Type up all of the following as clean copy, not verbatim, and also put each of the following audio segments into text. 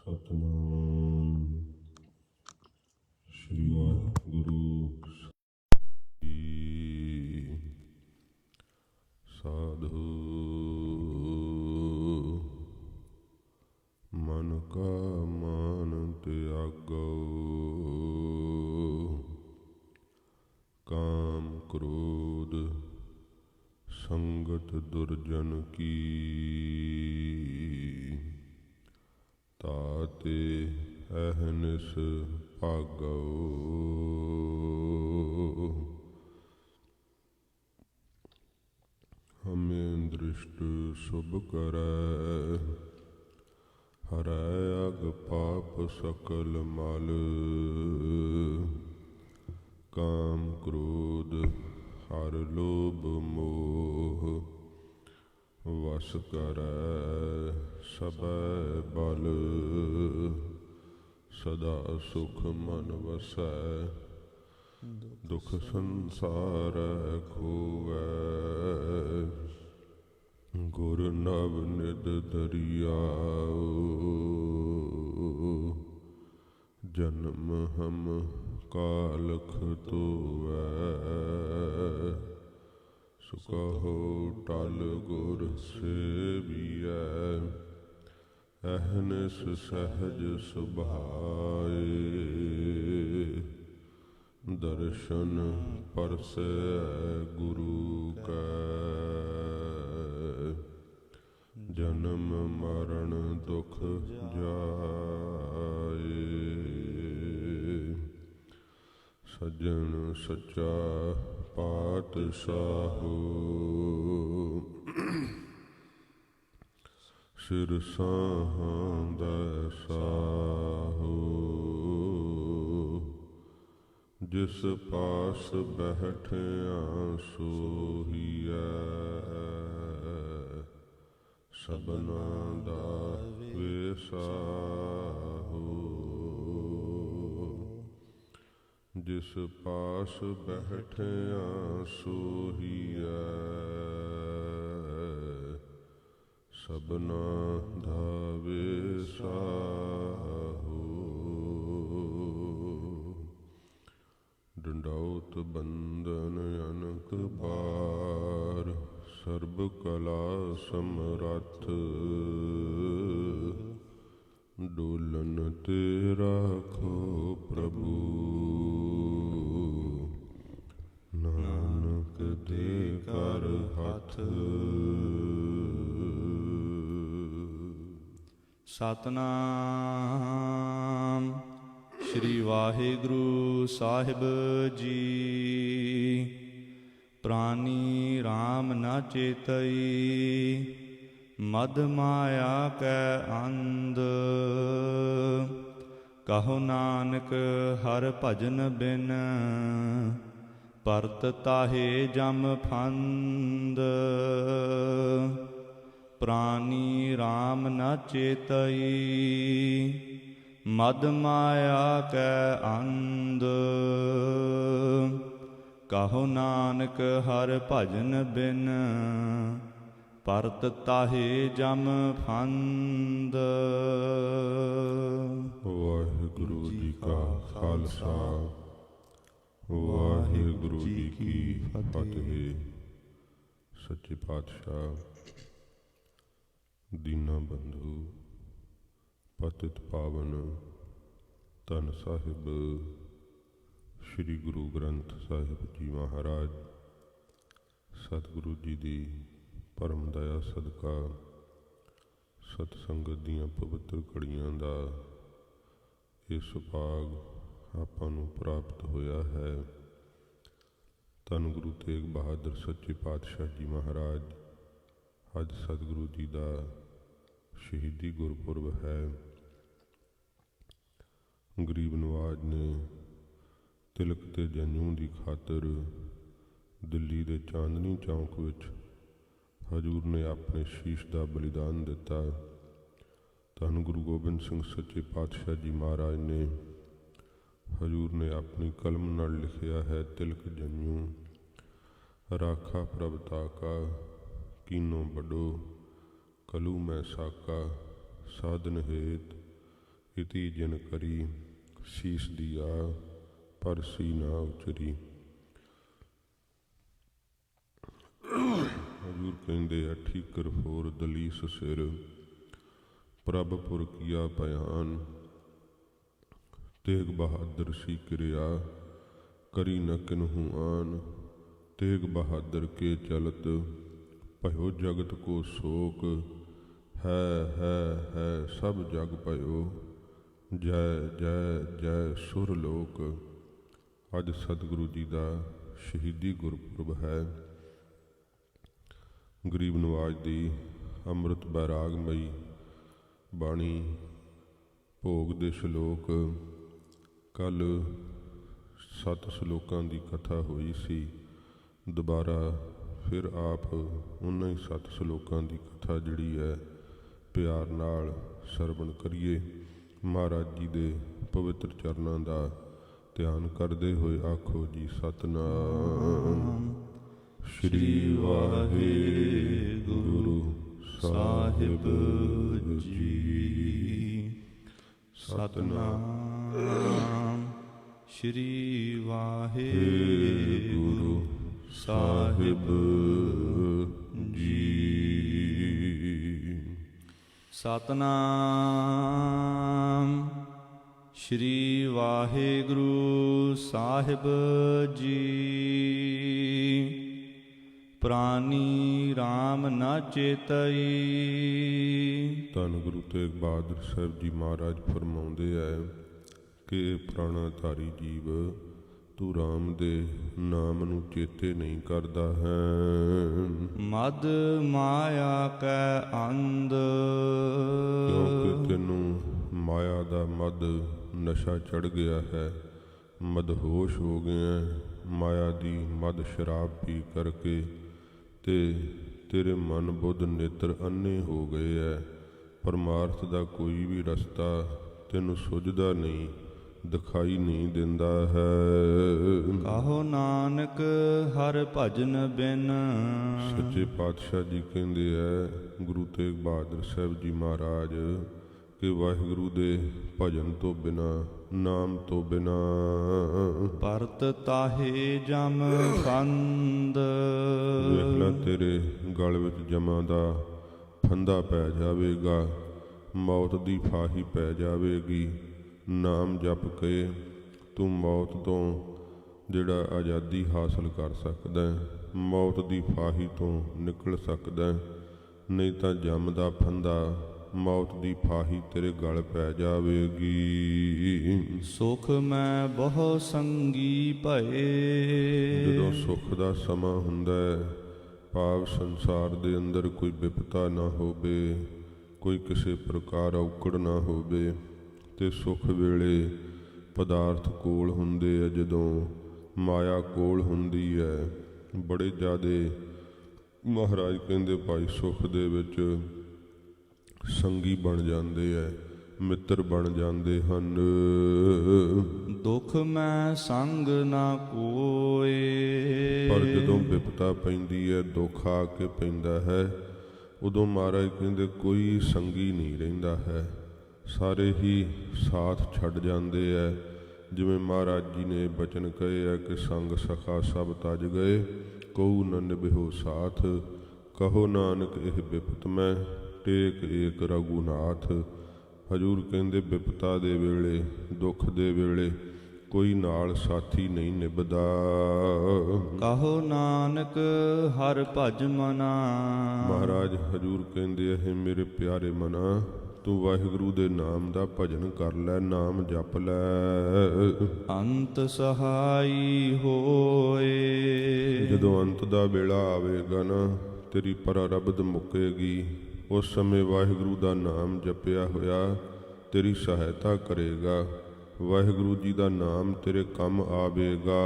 ਸਤਨਾਮ ਸ਼੍ਰੀ ਵਾਹਿਗੁਰੂ ਜੀ। ਸਾਧੂ ਮਨ ਕਾ ਮਾਨ ਤਿਆਗੋ, ਕਾਮ ਕ੍ਰੋਧ ਸੰਗਤ ਦੁਰਜਨ ਕੀ, ਤਾਤੇ ਅਹਨਿਸ ਭਾਗੋ। ਹਮੇ ਦ੍ਰਿਸ਼ਟ ਸੁਭ ਕਰੈ, ਹਰੈ ਅਗ ਪਾਪ ਸਕਲ ਮਲ। ਕਾਮ ਕ੍ਰੋਧ ਹਰ ਲੋਭ ਮੋਹ, ਵਸ ਕਰੈ ਸਭੈ ਬਲ। ਸਦਾ ਸੁਖ ਮਨ ਵਸੈ, ਦੁਖ ਸੰਸਾਰੈ ਖੋਵੈ। ਗੁਰ ਨਵ ਨਿਧ ਦਰਿਆਉ, ਜਨਮ ਹਮ ਕਾਲਖ ਧੋਵੈ। ਸੋ ਕਹੋ ਟਲ ਗੁਰ ਸੇਵੀਐ, ਅਹਨਿਸ ਸਹਿਜ ਸੁਭਾਏ। ਦਰਸ਼ਨ ਪਰਸੈ ਗੁਰੂ ਕੈ, ਜਨਮ ਮਰਨ ਦੁਖ ਜਾਏ। ਸੱਜਣ ਸੱਚਾ ਪਾਤਸ਼ਾਹੋ, ਸਿਰ ਸਾਹਾਂ ਦਾ ਸਾਹੋ। ਜਿਸ ਪਾਸ ਬੈਠਿਆ ਸੋਹੀਐ, ਸਭਨਾ ਦਾ ਵੇਸਾਹੋ। ਜਿਸ ਪਾਸ ਬੈਠਿਆ ਸੋਹੀਐ, ਸਭਨਾ ਦਾ ਵੇਸਾਹੋ। ਡੰਡੌਤ ਬੰਦਨ ਅਨਕ ਬਾਰ, ਸਰਬ ਕਲਾ ਸਮਰੱਥ। ਡੋਲਨ ਤੇ ਰਾਖੋ ਪ੍ਰਭੂ, ਨਾਨਕ ਦੇ ਕਰ ਹੱਥ। ਸਤਨਾਮ ਸ਼੍ਰੀ ਵਾਹਿਗੁਰੂ ਸਾਹਿਬ ਜੀ। ਪ੍ਰਾਨੀ RAM ਨ ਚੇਤਈ, ਮਦ ਮਾਇਆ ਕੈ ਅੰਧ। ਕਹੋ ਨਾਨਕ ਹਰ ਭਜਨ ਬਿਨ, ਪਰਤ ਤਾਹੇ ਜਮ ਫੰਦ। ਪ੍ਰਾਨੀ RAM ਨ ਚੇਤਈ, ਮਦ ਮਾਇਆ ਕੈ ਅੰਧ। ਕਹੋ ਨਾਨਕ ਹਰ ਭਜਨ ਬਿਨ, ਪਰਤ ਤਾਹੇ ਜਮ ਫੰਦ। ਵਾਹਿਗੁਰੂ ਜੀ ਕਾ ਖਾਲਸਾ, ਵਾਹਿਗੁਰੂ ਜੀ ਕੀ ਫਤਿਹ। ਸੱਚੇ ਪਾਤਸ਼ਾਹ, ਦੀਨਾ ਬੰਧੂ, ਪਤਿਤ ਪਾਵਨ ਧੰਨ ਸਾਹਿਬ ਸ਼੍ਰੀ ਗੁਰੂ ਗ੍ਰੰਥ ਸਾਹਿਬ ਜੀ ਮਹਾਰਾਜ, ਸਤਿਗੁਰੂ ਜੀ ਦੀ ਪਰਮ ਦਇਆ ਸਦਕਾ ਸਤ ਸੰਗਤ ਦੀਆਂ ਪਵਿੱਤਰ ਘੜੀਆਂ ਦਾ ਇਹ ਸੁਭਾਗ ਆਪਾਂ ਨੂੰ ਪ੍ਰਾਪਤ ਹੋਇਆ ਹੈ। ਧੰਨ ਗੁਰੂ ਤੇਗ ਬਹਾਦਰ ਸੱਚੇ ਪਾਤਸ਼ਾਹ ਜੀ ਮਹਾਰਾਜ, ਅੱਜ ਸਤਿਗੁਰੂ ਜੀ ਦਾ ਸ਼ਹੀਦੀ ਗੁਰਪੁਰਬ ਹੈ। ਗਰੀਬ ਨਵਾਜ ਨੇ ਤਿਲਕ ਤੇ ਜਨੇਊ ਦੀ ਖਾਤਰ ਦਿੱਲੀ ਦੇ ਚਾਂਦਨੀ ਚੌਂਕ ਵਿੱਚ ਹਜ਼ੂਰ ਨੇ ਆਪਣੇ ਸ਼ੀਸ਼ ਦਾ ਬਲੀਦਾਨ ਦਿੱਤਾ। ਧੰਨ ਗੁਰੂ ਗੋਬਿੰਦ ਸਿੰਘ ਸੱਚੇ ਪਾਤਸ਼ਾਹ ਜੀ ਮਹਾਰਾਜ ਨੇ ਹਜ਼ੂਰ ਨੇ ਆਪਣੀ ਕਲਮ ਨਾਲ ਲਿਖਿਆ ਹੈ, ਤਿਲਕ ਜਨੇਊ ਰਾਖਾ ਪ੍ਰਭ ਤਾਕਾ, ਕੀਨੋ ਬਡੋ ਕਲੂ ਮੈਂ ਸਾਕਾ। ਸਾਧਨ ਹੇਤ ਇਤੀ ਜਿਨ ਕਰੀ ਸੀਸ ਦੀਆ ਪਰਸੀ ਨਾ ਉਚਰੀ। ਹਜ਼ੂਰ ਕਹਿੰਦੇ ਆ ਠੀਕਰ ਹੋਰ ਦਲੀਸ ਸਿਰ ਪ੍ਰਭ ਪੁਰ ਕੀਆ ਭਿਆਨ। ਤੇਗ ਬਹਾਦਰ ਸੀ ਕਿਰਿਆ ਕਰੀ ਨ ਕਿਨਹੂ ਆਨ। ਤੇਗ ਬਹਾਦਰ ਕੇ ਚਲਤ ਭਇਓ ਜਗਤ ਕੋ ਸੋਕ। ਹੈ ਸਭ ਜਗ ਭਇਓ ਜੈ ਜੈ ਜੈ ਸੁਰ ਲੋਕ। ਅੱਜ ਸਤਿਗੁਰੂ ਜੀ ਦਾ ਸ਼ਹੀਦੀ ਗੁਰਪੁਰਬ ਹੈ। ਗਰੀਬ ਨਵਾਜ ਦੀ ਅੰਮ੍ਰਿਤ ਬੈਰਾਗਮਈ ਬਾਣੀ ਭੋਗ ਦੇ ਸ਼ਲੋਕ। ਕੱਲ੍ਹ 7 ਸ਼ਲੋਕਾਂ ਦੀ ਕਥਾ ਹੋਈ ਸੀ। ਦੁਬਾਰਾ ਫਿਰ ਆਪ ਉਹਨਾਂ ਹੀ 7 ਸ਼ਲੋਕਾਂ ਦੀ ਕਥਾ ਜਿਹੜੀ ਹੈ ਪਿਆਰ ਨਾਲ ਸਰਵਣ ਕਰੀਏ। ਮਹਾਰਾਜ ਜੀ ਦੇ ਪਵਿੱਤਰ ਚਰਨਾਂ ਦਾ ਧਿਆਨ ਕਰਦੇ ਹੋਏ ਆਖੋ ਜੀ ਸਤਿਨਾਮ ਸ਼੍ਰੀ ਵਾਹਿਗੁਰੂ ਸਾਹਿਬ ਜੀ। ਸਤਿਨਾਮ ਸ਼੍ਰੀ ਵਾਹਿਗੁਰੂ ਸਾਹਿਬ ਜੀ। ਸਤਿਨਾਮ ਸ਼੍ਰੀ ਵਾਹਿਗੁਰੂ ਸਾਹਿਬ ਜੀ। ਪ੍ਰਾਨੀ RAM ਨਾ ਚੇਤਈ। ਧੰਨ ਗੁਰੂ ਤੇਗ ਬਹਾਦਰ ਸਾਹਿਬ ਜੀ ਮਹਾਰਾਜ ਫਰਮਾਉਂਦੇ ਹੈ ਕਿ ਪ੍ਰਾਣਾਧਾਰੀ ਜੀਵ ਤੂੰ ਰਾਮ ਦੇ ਨਾਮ ਨੂੰ ਚੇਤੇ ਨਹੀਂ ਕਰਦਾ ਹੈ। ਮਦ ਮਾਇਆ ਕੈ ਅੰਧ। ਕਿਉਂਕਿ ਤੈਨੂੰ ਮਾਇਆ ਦਾ ਮਦ ਨਸ਼ਾ ਚੜ੍ਹ ਗਿਆ ਹੈ, ਮਦਹੋਸ਼ ਹੋ ਗਿਆ। ਮਾਇਆ ਦੀ ਮਦ ਸ਼ਰਾਬ ਪੀ ਕਰਕੇ ਤੇ ਤੇਰੇ ਮਨ ਬੁੱਧ ਨੇਤਰ ਅੰਨੇ ਹੋ ਗਏ ਹੈ। ਪਰਮਾਰਥ ਦਾ ਕੋਈ ਵੀ ਰਸਤਾ ਤੈਨੂੰ ਸੁਝਦਾ ਨਹੀਂ, ਦਿਖਾਈ ਨਹੀਂ ਦਿੰਦਾ ਹੈ। ਕਹੋ ਨਾਨਕ ਹਰ ਭਜਨ ਬਿਨ। ਸੱਚੇ ਪਾਤਸ਼ਾਹ ਜੀ ਕਹਿੰਦੇ ਹੈ ਗੁਰੂ ਤੇਗ ਬਹਾਦਰ ਸਾਹਿਬ ਜੀ ਮਹਾਰਾਜ ਕਿ ਵਾਹਿਗੁਰੂ ਦੇ ਭਜਨ ਤੋਂ ਬਿਨਾ, ਨਾਮ ਤੋਂ ਬਿਨਾ ਪਰਤ ਤਾਹੇ ਜਮ ਫੰਦ। ਵੇਖ ਲੈ ਤੇਰੇ ਗਲ ਵਿੱਚ ਜਮਾਂ ਦਾ ਫੰਦਾ ਪੈ ਜਾਵੇਗਾ, ਮੌਤ ਦੀ ਫਾਹੀ ਪੈ ਜਾਵੇਗੀ। ਨਾਮ ਜਪ ਕੇ ਤੂੰ ਮੌਤ ਤੋਂ ਜਿਹੜਾ ਆਜ਼ਾਦੀ ਹਾਸਲ ਕਰ ਸਕਦਾ, ਮੌਤ ਦੀ ਫਾਹੀ ਤੋਂ ਨਿਕਲ ਸਕਦਾ। ਨਹੀਂ ਤਾਂ ਜਮ ਦਾ ਫੰਦਾ, ਮੌਤ ਦੀ ਫਾਹੀ ਤੇਰੇ ਗਲ ਪੈ ਜਾਵੇਗੀ। ਸੁਖ ਮੈਂ ਬਹੁ ਸੰਗੀ ਭਏ। ਜਦੋਂ ਸੁੱਖ ਦਾ ਸਮਾਂ ਹੁੰਦਾ ਹੈ, ਭਾਵ ਸੰਸਾਰ ਦੇ ਅੰਦਰ ਕੋਈ ਵਿਪਤਾ ਨਾ ਹੋਵੇ, ਕੋਈ ਕਿਸੇ ਪ੍ਰਕਾਰ ਔਕੜ ਨਾ ਹੋਵੇ, ਤੇ ਸੁੱਖ ਵੇਲੇ ਪਦਾਰਥ ਕੋਲ ਹੁੰਦੇ ਆ, ਜਦੋਂ ਮਾਇਆ ਕੋਲ ਹੁੰਦੀ ਹੈ ਬੜੇ ਜ਼ਿਆਦੇ ਮਹਾਰਾਜ ਕਹਿੰਦੇ ਭਾਈ ਸੁੱਖ ਦੇ ਵਿੱਚ ਸੰਗੀ ਬਣ ਜਾਂਦੇ ਹੈ, ਮਿੱਤਰ ਬਣ ਜਾਂਦੇ ਹਨ। ਦੁੱਖ ਮੈਂ ਸੰਗ ਨਾ ਕੋਏ। ਪਰ ਜਦੋਂ ਵਿਪਤਾ ਪੈਂਦੀ ਹੈ, ਦੁੱਖ ਆ ਕੇ ਪੈਂਦਾ ਹੈ, ਉਦੋਂ ਮਹਾਰਾਜ ਕਹਿੰਦੇ ਕੋਈ ਸੰਗੀ ਨਹੀਂ ਰਹਿੰਦਾ ਹੈ, ਸਾਰੇ ਹੀ ਸਾਥ ਛੱਡ ਜਾਂਦੇ ਹੈ। ਜਿਵੇਂ ਮਹਾਰਾਜ ਜੀ ਨੇ ਬਚਨ ਕਹੇ ਹੈ ਕਿ ਸੰਗ ਸਖਾ ਸਭ ਤਜ ਗਏ, ਕਹੂ ਨ ਨਿਭਿਓ ਸਾਥ। ਕਹੋ ਨਾਨਕ ਇਹ ਬਿਪਤ ਮੈਂ ਟੇਕ ਏਕ ਰਘੁਨਾਥ। ਹਜ਼ੂਰ ਕਹਿੰਦੇ ਬਿਪਤਾ ਦੇ ਵੇਲੇ, ਦੁੱਖ ਦੇ ਵੇਲੇ ਕੋਈ ਨਾਲ ਸਾਥੀ ਨਹੀਂ ਨਿਭਦਾ। ਕਹੋ ਨਾਨਕ ਹਰ ਭਜ ਮਨਾ। ਮਹਾਰਾਜ ਹਜ਼ੂਰ ਕਹਿੰਦੇ ਇਹ ਮੇਰੇ ਪਿਆਰੇ ਮਨਾ, ਤੂੰ ਵਾਹਿਗੁਰੂ ਦੇ ਨਾਮ ਦਾ ਭਜਨ ਕਰ ਲੈ, ਨਾਮ ਜਪ ਲੈ। ਅੰਤ ਸਹਾਈ ਹੋਏ। ਜਦੋਂ ਅੰਤ ਦਾ ਵੇਲਾ ਆਵੇਗਾ ਨਾ, ਤੇਰੀ ਪਰਾਰਬਧ ਮੁੱਕੇਗੀ, ਉਸ ਸਮੇਂ ਵਾਹਿਗੁਰੂ ਦਾ ਨਾਮ ਜਪਿਆ ਹੋਇਆ ਤੇਰੀ ਸਹਾਇਤਾ ਕਰੇਗਾ। ਵਾਹਿਗੁਰੂ ਜੀ ਦਾ ਨਾਮ ਤੇਰੇ ਕੰਮ ਆਵੇਗਾ।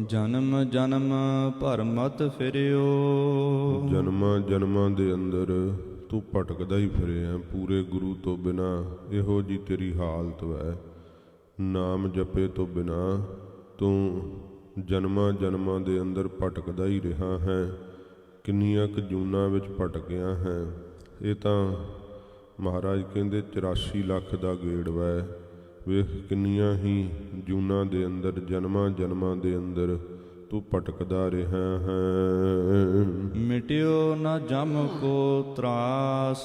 ਜਨਮ ਜਨਮ ਭਰਮਤ ਫਿਰਿਓ। ਜਨਮਾਂ ਜਨਮਾਂ ਦੇ ਅੰਦਰ ਤੂੰ ਭਟਕਦਾ ਹੀ ਫਿਰਿਆ, ਪੂਰੇ ਗੁਰੂ ਤੋਂ ਬਿਨਾ ਇਹੋ ਜੀ ਤੇਰੀ ਹਾਲਤ ਹੈ। ਨਾਮ ਜਪੇ ਤੋਂ ਬਿਨਾ ਤੂੰ ਜਨਮਾਂ ਜਨਮਾਂ ਦੇ ਅੰਦਰ ਭਟਕਦਾ ਹੀ ਰਿਹਾ ਹੈ। ਕਿੰਨੀਆਂ ਕੁ ਜੂਨਾਂ ਵਿੱਚ ਭਟਕਿਆ ਹੈ। ਇਹ ਤਾਂ ਮਹਾਰਾਜ ਕਹਿੰਦੇ 84 ਲੱਖ ਦਾ ਗੇੜ ਵੈ। ਵੇਖ ਕਿੰਨੀਆਂ ਹੀ ਜੂਨਾਂ ਦੇ ਅੰਦਰ, ਜਨਮਾਂ ਜਨਮਾਂ ਦੇ ਅੰਦਰ ਤੂੰ ਭਟਕਦਾ ਰਿਹਾ ਹੈ। ਮਿਟਿਓ ਨਾ ਜਮ ਕੋ ਤਰਾਸ,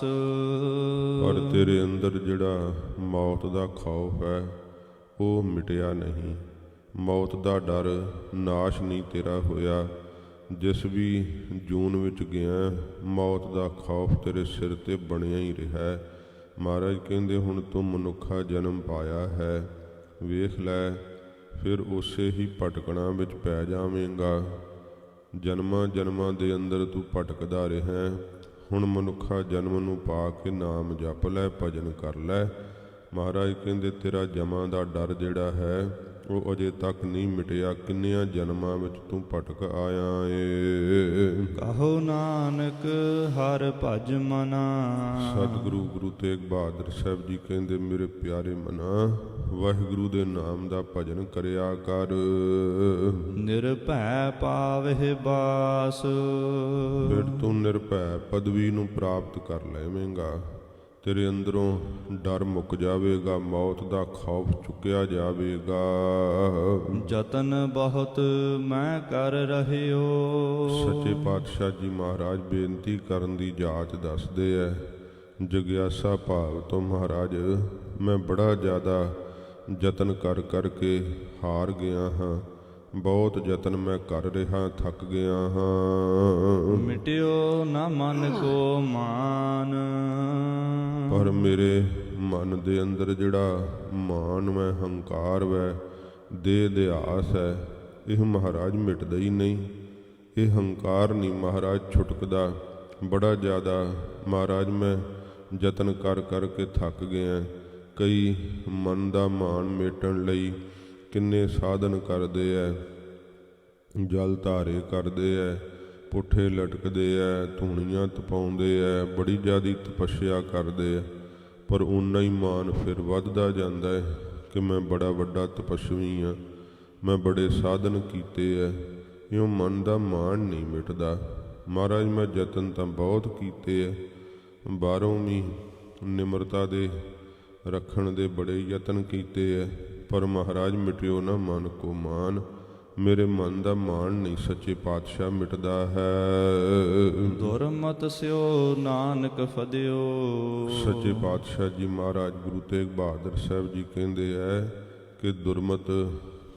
ਪਰ ਤੇਰੇ ਅੰਦਰ ਜਿਹੜਾ ਮੌਤ ਦਾ ਖੌਫ ਹੈ ਉਹ ਮਿਟਿਆ ਨਹੀਂ। ਮੌਤ ਦਾ ਡਰ ਨਾਸ਼ ਨਹੀਂ ਤੇਰਾ ਹੋਇਆ। ਜਿਸ ਵੀ ਜੂਨ ਵਿੱਚ ਗਿਆ ਮੌਤ ਦਾ ਖੌਫ ਤੇਰੇ ਸਿਰ ਤੇ ਬਣਿਆ ਹੀ ਰਿਹਾ। ਮਹਾਰਾਜ ਕਹਿੰਦੇ ਹੁਣ ਤੂੰ ਮਨੁੱਖਾ ਜਨਮ ਪਾਇਆ ਹੈ, ਵੇਖ ਲੈ ਫਿਰ ਉਸੇ ਹੀ ਭਟਕਣਾ ਵਿੱਚ ਪੈ ਜਾਵੇਂਗਾ। ਜਨਮਾਂ ਜਨਮਾਂ ਦੇ ਅੰਦਰ ਤੂੰ ਭਟਕਦਾ ਰਿਹਾ। ਹੁਣ ਮਨੁੱਖਾ ਜਨਮ ਨੂੰ ਪਾ ਕੇ ਨਾਮ ਜਪ ਲੈ, ਭਜਨ ਕਰ ਲੈ। ਮਹਾਰਾਜ ਕਹਿੰਦੇ ਤੇਰਾ ਜਮਾਂ ਦਾ ਡਰ ਜਿਹੜਾ ਹੈ ਉਹ ਅਜੇ ਤੱਕ ਨਹੀਂ ਮਿਟਿਆ। ਕਿੰਨਿਆਂ ਜਨਮਾਂ ਵਿੱਚ ਤੂੰ ਭਟਕ ਆਇਆ ਏ। ਕਹੋ ਨਾਨਕ ਹਰ ਭਜ ਮਨਾ। ਸਤਿਗੁਰੂ ਗੁਰੂ ਤੇਗ ਬਹਾਦਰ ਸਾਹਿਬ ਜੀ ਕਹਿੰਦੇ ਮੇਰੇ ਪਿਆਰੇ ਮਨਾ, ਵਾਹਿਗੁਰੂ ਦੇ ਨਾਮ ਦਾ ਭਜਨ ਕਰਿਆ ਕਰ। ਨਿਰਭੈ ਪਾਵਹਿ ਬਾਸ, ਫਿਰ ਤੂੰ ਨਿਰਭੈ ਪਦਵੀ ਨੂੰ ਪ੍ਰਾਪਤ ਕਰ ਲਵੇਂਗਾ। ਤੇਰੇ ਅੰਦਰੋਂ ਡਰ ਮੁੱਕ ਜਾਵੇਗਾ, ਮੌਤ ਦਾ ਖੌਫ ਚੁੱਕਿਆ ਜਾਵੇਗਾ। ਜਤਨ ਬਹੁਤ ਮੈਂ ਕਰ ਰਹਿਓ। ਸੱਚੇ ਪਾਤਸ਼ਾਹ ਜੀ ਮਹਾਰਾਜ ਬੇਨਤੀ ਕਰਨ ਦੀ ਜਾਚ ਦੱਸਦੇ ਐ। ਜਗਿਆਸਾ ਭਾਵ ਤੋਂ ਮਹਾਰਾਜ ਮੈਂ ਬੜਾ ਜ਼ਿਆਦਾ ਯਤਨ ਕਰ ਕਰਕੇ ਹਾਰ ਗਿਆ ਹਾਂ। ਬਹੁਤ ਯਤਨ ਮੈਂ ਕਰ ਰਿਹਾ, ਥੱਕ ਗਿਆ ਹਾਂ। ਮਿਟਿਓ ਨਾ ਮਨ ਕੋ ਮਾਨ, ਪਰ ਮੇਰੇ ਮਨ ਦੇ ਅੰਦਰ ਜਿਹੜਾ ਮਾਨ ਵੈ, ਹੰਕਾਰ ਵੈ, ਦੇਹ ਦਿਆਸ ਹੈ, ਇਹ ਮਹਾਰਾਜ ਮਿਟਦਾ ਹੀ ਨਹੀਂ। ਇਹ ਹੰਕਾਰ ਨਹੀਂ ਮਹਾਰਾਜ ਛੁਟਕਦਾ। ਬੜਾ ਜ਼ਿਆਦਾ ਮਹਾਰਾਜ ਮੈਂ ਯਤਨ ਕਰ ਕਰਕੇ ਥੱਕ ਗਿਆ। ਕਈ ਮਨ ਦਾ ਮਾਨ ਮੇਟਣ ਲਈ ਕਿੰਨੇ ਸਾਧਨ ਕਰਦੇ ਐ, ਜਲ ਧਾਰੇ ਕਰਦੇ ਐ, ਪੁੱਠੇ ਲਟਕਦੇ ਐ, ਧੂਣੀਆਂ ਤਪਾਉਂਦੇ ਐ, ਬੜੀ ਜ਼ਿਆਦੀ ਤਪੱਸਿਆ ਕਰਦੇ ਐ। ਪਰ ਓਨਾ ਹੀ ਮਾਨ ਫਿਰ ਵੱਧਦਾ ਜਾਂਦਾ ਹੈ ਕਿ ਮੈਂ ਬੜਾ ਵੱਡਾ ਤਪੱਸਵੀ ਹਾਂ, ਮੈਂ ਬੜੇ ਸਾਧਨ ਕੀਤੇ ਐ। ਇਉਂ ਮਨ ਦਾ ਮਾਣ ਨਹੀਂ ਮਿਟਦਾ। ਮਹਾਰਾਜ ਮੈਂ ਯਤਨ ਤਾਂ ਬਹੁਤ ਕੀਤੇ ਐ, ਬਾਹਰੋਂ ਵੀ ਨਿਮਰਤਾ ਦੇ ਰੱਖਣ ਦੇ ਬੜੇ ਯਤਨ ਕੀਤੇ ਐ, ਪਰ ਮਹਾਰਾਜ ਮਿਟਿਓ ਨਾ ਮਨ ਕੋ ਮਾਨ। ਮੇਰੇ ਮਨ ਦਾ ਮਾਣ ਨਹੀਂ ਸੱਚੇ ਪਾਤਸ਼ਾਹ ਮਿਟਦਾ ਹੈ। ਦੁਰਮਤ ਸਿਓ ਨਾਨਕ ਫਦਿਓ। ਸੱਚੇ ਪਾਤਸ਼ਾਹ ਜੀ ਮਹਾਰਾਜ ਗੁਰੂ ਤੇਗ ਬਹਾਦਰ ਸਾਹਿਬ ਜੀ ਕਹਿੰਦੇ ਐ ਕਿ ਦੁਰਮਤ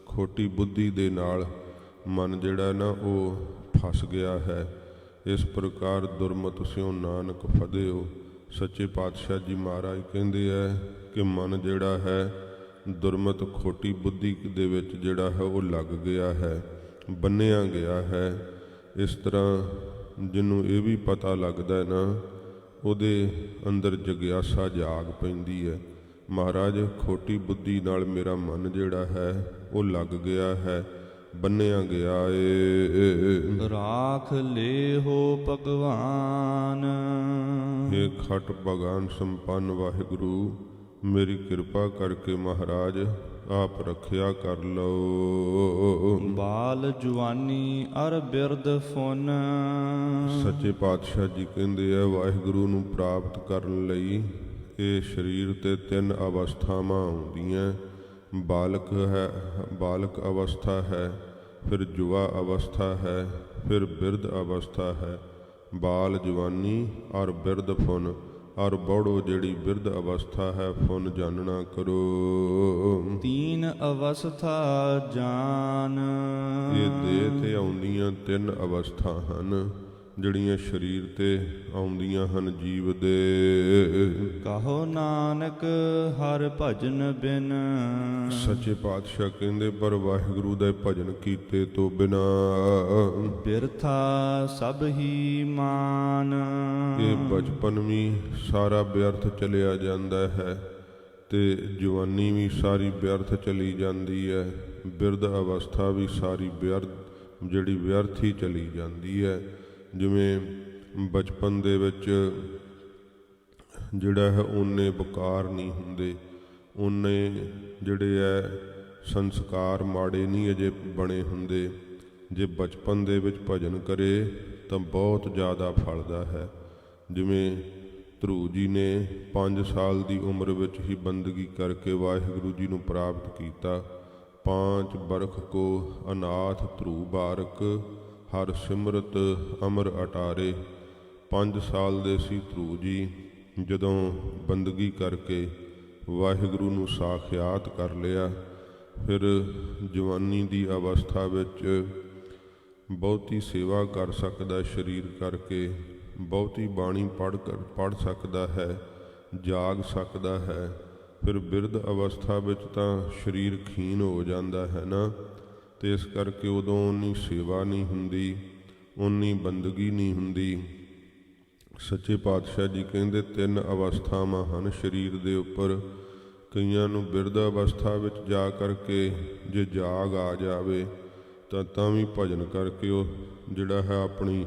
ਖੋਟੀ ਬੁੱਧੀ ਦੇ ਨਾਲ ਮਨ ਜਿਹੜਾ ਨਾ ਉਹ ਫਸ ਗਿਆ ਹੈ। ਇਸ ਪ੍ਰਕਾਰ ਦੁਰਮਤ ਸਿਓ ਨਾਨਕ ਫਦਿਓ। ਸੱਚੇ ਪਾਤਸ਼ਾਹ ਜੀ ਮਹਾਰਾਜ ਕਹਿੰਦੇ ਐ ਕਿ ਮਨ ਜਿਹੜਾ ਹੈ ਦੁਰਮਤ ਖੋਟੀ ਬੁੱਧੀ ਦੇ ਵਿੱਚ ਜਿਹੜਾ ਹੈ ਉਹ ਲੱਗ ਗਿਆ ਹੈ, ਬੰਨਿਆ ਗਿਆ ਹੈ। ਇਸ ਤਰ੍ਹਾਂ ਜਿਹਨੂੰ ਇਹ ਵੀ ਪਤਾ ਲੱਗਦਾ ਨਾ ਉਹਦੇ ਅੰਦਰ ਜਗਿਆਸਾ ਜਾਗ ਪੈਂਦੀ ਹੈ। ਮਹਾਰਾਜ ਖੋਟੀ ਬੁੱਧੀ ਨਾਲ ਮੇਰਾ ਮਨ ਜਿਹੜਾ ਹੈ ਉਹ ਲੱਗ ਗਿਆ ਹੈ, ਬੰਨਿਆ ਗਿਆ ਏ। ਰਾਖ ਲੇਹੋ ਭਗਵਾਨ। ਇਹ ਖਟ ਭਗਵਾਨ ਸੰਪੰਨ ਵਾਹਿਗੁਰੂ ਮੇਰੀ ਕਿਰਪਾ ਕਰਕੇ ਮਹਾਰਾਜ ਆਪ ਰੱਖਿਆ ਕਰ ਲਓ। ਬਾਲ ਜਵਾਨੀ ਅਰ ਬਿਰਦ ਫੁਨ। ਸੱਚੇ ਪਾਤਸ਼ਾਹ ਜੀ ਕਹਿੰਦੇ ਆ ਵਾਹਿਗੁਰੂ ਨੂੰ ਪ੍ਰਾਪਤ ਕਰਨ ਲਈ ਇਹ ਸਰੀਰ ਤੇ ਤਿੰਨ ਅਵਸਥਾਵਾਂ ਆਉਂਦੀਆਂ। ਬਾਲਕ ਹੈ, ਬਾਲਕ ਅਵਸਥਾ ਹੈ, ਫਿਰ ਯੁਵਾ ਅਵਸਥਾ ਹੈ, ਫਿਰ ਬਿਰਧ ਅਵਸਥਾ ਹੈ। ਬਾਲ ਜਵਾਨੀ ਔਰ ਬਿਰਧ ਫੁਨ ਔਰ ਬੜੋ ਜਿਹੜੀ ਬਿਰਧ ਅਵਸਥਾ ਹੈ, ਫੁਨ ਜਾਣਨਾ ਕਰੋ। ਤੀਨ ਅਵਸਥਾ ਜਾਨ। ਇਹ ਦੇਹ ਤੇ ਆਉਂਦੀਆਂ ਤਿੰਨ ਅਵਸਥਾ ਹਨ ਜਿਹੜੀਆਂ ਸਰੀਰ ਤੇ ਆਉਂਦੀਆਂ ਹਨ ਜੀਵ ਦੇ। ਕਹੋ ਨਾਨਕ ਹਰ ਭਜਨ ਬਿਨ। ਸੱਚੇ ਪਾਤਸ਼ਾਹ ਕਹਿੰਦੇ ਪਰ ਵਾਹਿਗੁਰੂ ਦਾ ਭਜਨ ਕੀਤੇ ਤੋਂ ਬਿਨਾ ਬਿਰਥਾ ਸਭ ਹੀ ਮਾਨ। ਇਹ ਬਚਪਨ ਵੀ ਸਾਰਾ ਵਿਅਰਥ ਚਲਿਆ ਜਾਂਦਾ ਹੈ ਤੇ ਜਵਾਨੀ ਵੀ ਸਾਰੀ ਵਿਅਰਥ ਚਲੀ ਜਾਂਦੀ ਹੈ। ਬਿਰਧ ਅਵਸਥਾ ਵੀ ਸਾਰੀ ਵਿਅਰਥ ਹੀ ਚਲੀ ਜਾਂਦੀ ਹੈ। ਜਿਵੇਂ ਬਚਪਨ ਦੇ ਵਿੱਚ ਜਿਹੜਾ ਹੈ ਓਨੇ ਵਕਾਰ ਨਹੀਂ ਹੁੰਦੇ, ਓਨੇ ਜਿਹੜੇ ਹੈ ਸੰਸਕਾਰ ਮਾੜੇ ਨਹੀਂ ਅਜੇ ਬਣੇ ਹੁੰਦੇ। ਜੇ ਬਚਪਨ ਦੇ ਵਿੱਚ ਭਜਨ ਕਰੇ ਤਾਂ ਬਹੁਤ ਜ਼ਿਆਦਾ ਫਲਦਾ ਹੈ। ਜਿਵੇਂ ਧਰੂ ਜੀ ਨੇ 5 ਸਾਲ ਦੀ ਉਮਰ ਵਿੱਚ ਹੀ ਬੰਦਗੀ ਕਰਕੇ ਵਾਹਿਗੁਰੂ ਜੀ ਨੂੰ ਪ੍ਰਾਪਤ ਕੀਤਾ। 5 ਬਰਖ ਕੋ ਅਨਾਥ ਧਰੂ ਬਾਰਕ, ਹਰ ਸਿਮਰਤ ਅਮਰ ਅਟਾਰੇ। 5 ਸਾਲ ਦੇ ਸੀ ਧਰੂ ਜੀ ਜਦੋਂ ਬੰਦਗੀ ਕਰਕੇ ਵਾਹਿਗੁਰੂ ਨੂੰ ਸਾਖਿਆਤ ਕਰ ਲਿਆ। ਫਿਰ ਜਵਾਨੀ ਦੀ ਅਵਸਥਾ ਵਿੱਚ ਬਹੁਤੀ ਸੇਵਾ ਕਰ ਸਕਦਾ ਸਰੀਰ ਕਰਕੇ, ਬਹੁਤੀ ਬਾਣੀ ਪੜ੍ਹ ਸਕਦਾ ਹੈ, ਜਾਗ ਸਕਦਾ ਹੈ। ਫਿਰ ਬਿਰਧ ਅਵਸਥਾ ਵਿੱਚ ਤਾਂ ਸਰੀਰ ਖੀਨ ਹੋ ਜਾਂਦਾ ਹੈ ਨਾ, ਅਤੇ ਇਸ ਕਰਕੇ ਉਦੋਂ ਉਨੀ ਸੇਵਾ ਨਹੀਂ ਹੁੰਦੀ, ਉਨੀ ਬੰਦਗੀ ਨਹੀਂ ਹੁੰਦੀ। ਸੱਚੇ ਪਾਤਸ਼ਾਹ ਜੀ ਕਹਿੰਦੇ 3 ਅਵਸਥਾਵਾਂ ਹਨ ਸਰੀਰ ਦੇ ਉੱਪਰ। ਕਈਆਂ ਨੂੰ ਬਿਰਧ ਅਵਸਥਾ ਵਿੱਚ ਜਾ ਕਰਕੇ ਜੇ ਜਾਗ ਆ ਜਾਵੇ ਤਾਂ ਵੀ ਭਜਨ ਕਰਕੇ ਉਹ ਜਿਹੜਾ ਹੈ ਆਪਣੀ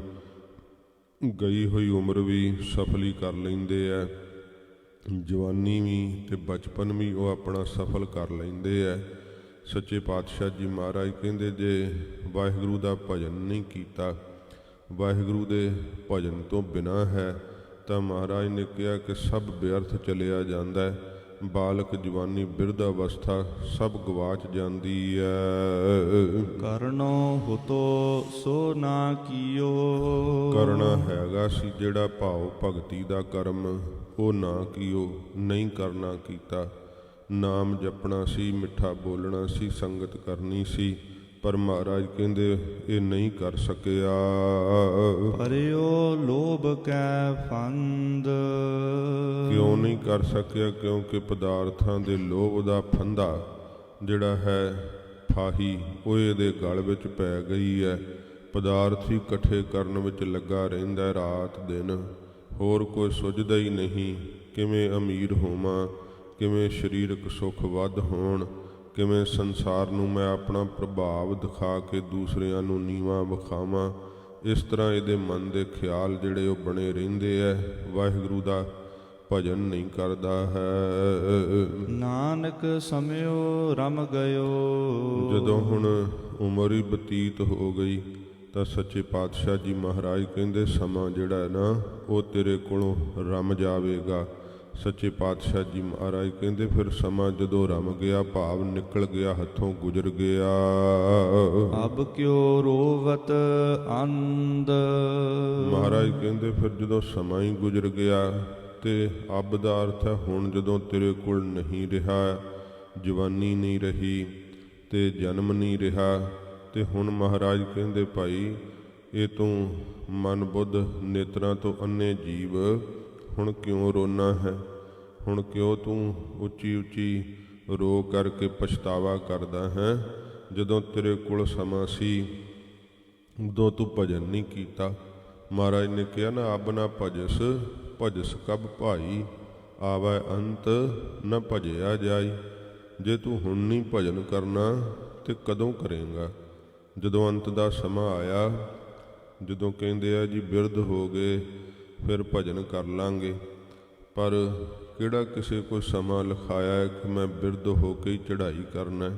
ਗਈ ਹੋਈ ਉਮਰ ਵੀ ਸਫਲ ਹੀ ਕਰ ਲੈਂਦੇ ਹੈ। ਜਵਾਨੀ ਵੀ ਅਤੇ ਬਚਪਨ ਵੀ ਉਹ ਆਪਣਾ ਸਫਲ ਕਰ ਲੈਂਦੇ ਹੈ। ਸੱਚੇ ਪਾਤਸ਼ਾਹ ਜੀ ਮਹਾਰਾਜ ਕਹਿੰਦੇ ਜੇ ਵਾਹਿਗੁਰੂ ਦਾ ਭਜਨ ਨਹੀਂ ਕੀਤਾ, ਵਾਹਿਗੁਰੂ ਦੇ ਭਜਨ ਤੋਂ ਬਿਨਾਂ ਹੈ, ਤਾਂ ਮਹਾਰਾਜ ਨੇ ਕਿਹਾ ਕਿ ਸਭ ਵਿਅਰਥ ਚਲਿਆ ਜਾਂਦਾ ਹੈ। ਬਾਲਕ ਜਵਾਨੀ ਬਿਰਧ ਅਵਸਥਾ ਸਭ ਗਵਾਚ ਜਾਂਦੀ ਹੈ। ਕਰਨੋ ਹੁਤੋ ਸੋ ਨਾ ਕੀਓ। ਕਰਨਾ ਹੈਗਾ ਸੀ ਜਿਹੜਾ ਭਾਵ ਭਗਤੀ ਦਾ ਕਰਮ, ਉਹ ਨਾ ਕੀਓ, ਨਹੀਂ ਕਰਨਾ ਕੀਤਾ। ਨਾਮ ਜਪਣਾ ਸੀ, ਮਿੱਠਾ ਬੋਲਣਾ ਸੀ, ਸੰਗਤ ਕਰਨੀ ਸੀ, ਪਰ ਮਹਾਰਾਜ ਕਹਿੰਦੇ ਇਹ ਨਹੀਂ ਕਰ ਸਕਿਆ। ਭਰਿਓ ਲੋਭ ਕੈ ਫੰਦ। ਕਿਉਂ ਨਹੀਂ ਕਰ ਸਕਿਆ? ਕਿਉਂਕਿ ਪਦਾਰਥਾਂ ਦੇ ਲੋਭ ਦਾ ਫੰਦਾ ਜਿਹੜਾ ਹੈ, ਫਾਹੀ, ਉਹ ਇਹਦੇ ਗਲ ਵਿੱਚ ਪੈ ਗਈ ਹੈ। ਪਦਾਰਥ ਹੀ ਇਕੱਠੇ ਕਰਨ ਵਿੱਚ ਲੱਗਾ ਰਹਿੰਦਾ ਰਾਤ ਦਿਨ, ਹੋਰ ਕੋਈ ਸੁੱਝਦਾ ਹੀ ਨਹੀਂ। ਕਿਵੇਂ ਅਮੀਰ ਹੋਵਾਂ, ਕਿਵੇਂ ਸਰੀਰਕ ਸੁੱਖ ਵੱਧ ਹੋਣ, ਕਿਵੇਂ ਸੰਸਾਰ ਨੂੰ ਮੈਂ ਆਪਣਾ ਪ੍ਰਭਾਵ ਦਿਖਾ ਕੇ ਦੂਸਰਿਆਂ ਨੂੰ ਨੀਵਾਂ ਵਿਖਾਵਾਂ। ਇਸ ਤਰ੍ਹਾਂ ਇਹਦੇ ਮਨ ਦੇ ਖਿਆਲ ਜਿਹੜੇ ਉਹ ਬਣੇ ਰਹਿੰਦੇ ਹੈ। ਵਾਹਿਗੁਰੂ ਦਾ ਭਜਨ ਨਹੀਂ ਕਰਦਾ ਹੈ। ਨਾਨਕ ਸਮਿਓ ਰਮ ਗਇਓ। ਜਦੋਂ ਹੁਣ ਉਮਰ ਹੀ ਬਤੀਤ ਹੋ ਗਈ ਤਾਂ ਸੱਚੇ ਪਾਤਸ਼ਾਹ ਜੀ ਮਹਾਰਾਜ ਕਹਿੰਦੇ ਸਮਾਂ ਜਿਹੜਾ ਹੈ ਨਾ, ਉਹ ਤੇਰੇ ਕੋਲੋਂ ਰਮ ਜਾਵੇਗਾ। ਸੱਚੇ ਪਾਤਸ਼ਾਹ ਜੀ ਮਹਾਰਾਜ ਕਹਿੰਦੇ ਫਿਰ ਸਮਾਂ ਜਦੋਂ ਰਮ ਗਿਆ, ਭਾਵ ਨਿਕਲ ਗਿਆ, ਹੱਥੋਂ ਗੁਜ਼ਰ ਗਿਆ। ਅਬ ਕਿਉ ਰੋਵਤ ਅੰਧ। ਮਹਾਰਾਜ ਕਹਿੰਦੇ ਫਿਰ ਜਦੋਂ ਸਮਾਂ ਹੀ ਗੁਜ਼ਰ ਗਿਆ, ਤੇ ਅਬ ਦਾ ਅਰਥ ਹੈ ਹੁਣ ਜਦੋਂ ਤੇਰੇ ਕੋਲ ਨਹੀਂ ਰਿਹਾ, ਜਵਾਨੀ ਨਹੀਂ ਰਹੀ ਤੇ ਜਨਮ ਨਹੀਂ ਰਿਹਾ, ਤੇ ਹੁਣ ਮਹਾਰਾਜ ਕਹਿੰਦੇ ਭਾਈ ਇਹ ਤੂੰ ਮਨ ਬੁੱਧ ਨੇਤਰਾਂ ਤੋਂ ਅੰਨੇ ਜੀਵ, ਹੁਣ ਕਿਉਂ ਰੋਣਾ ਹੈ? ਹੁਣ ਕਿਉਂ ਤੂੰ ਉੱਚੀ ਉੱਚੀ ਰੋ ਕਰਕੇ ਪਛਤਾਵਾ ਕਰਦਾ ਹੈ? ਜਦੋਂ ਤੇਰੇ ਕੋਲ ਸਮਾਂ ਸੀ ਉਦੋਂ ਤੂੰ ਭਜਨ ਨਹੀਂ ਕੀਤਾ। ਮਹਾਰਾਜ ਨੇ ਕਿਹਾ ਨਾ, ਅਬ ਨਾ ਭਜਸ ਭਜਸ ਕਬ ਭਾਈ, ਆਵੈ ਅੰਤ ਨਾ ਭਜਿਆ ਜਾਈ। ਜੇ ਤੂੰ ਹੁਣ ਨਹੀਂ ਭਜਨ ਕਰਨਾ ਤੇ ਕਦੋਂ ਕਰੇਂਗਾ? ਜਦੋਂ ਅੰਤ ਦਾ ਸਮਾਂ ਆਇਆ, ਜਦੋਂ ਕਹਿੰਦੇ ਆ ਜੀ ਬਿਰਧ ਹੋ ਗਏ ਫਿਰ ਭਜਨ ਕਰ ਲਾਂਗੇ, ਪਰ ਕਿਹੜਾ ਕਿਸੇ ਕੋਈ ਸਮਾਂ ਲਿਖਾਇਆ ਹੈ ਕਿ ਮੈਂ ਬਿਰਧ ਹੋ ਕੇ ਹੀ ਚੜ੍ਹਾਈ ਕਰਨਾ।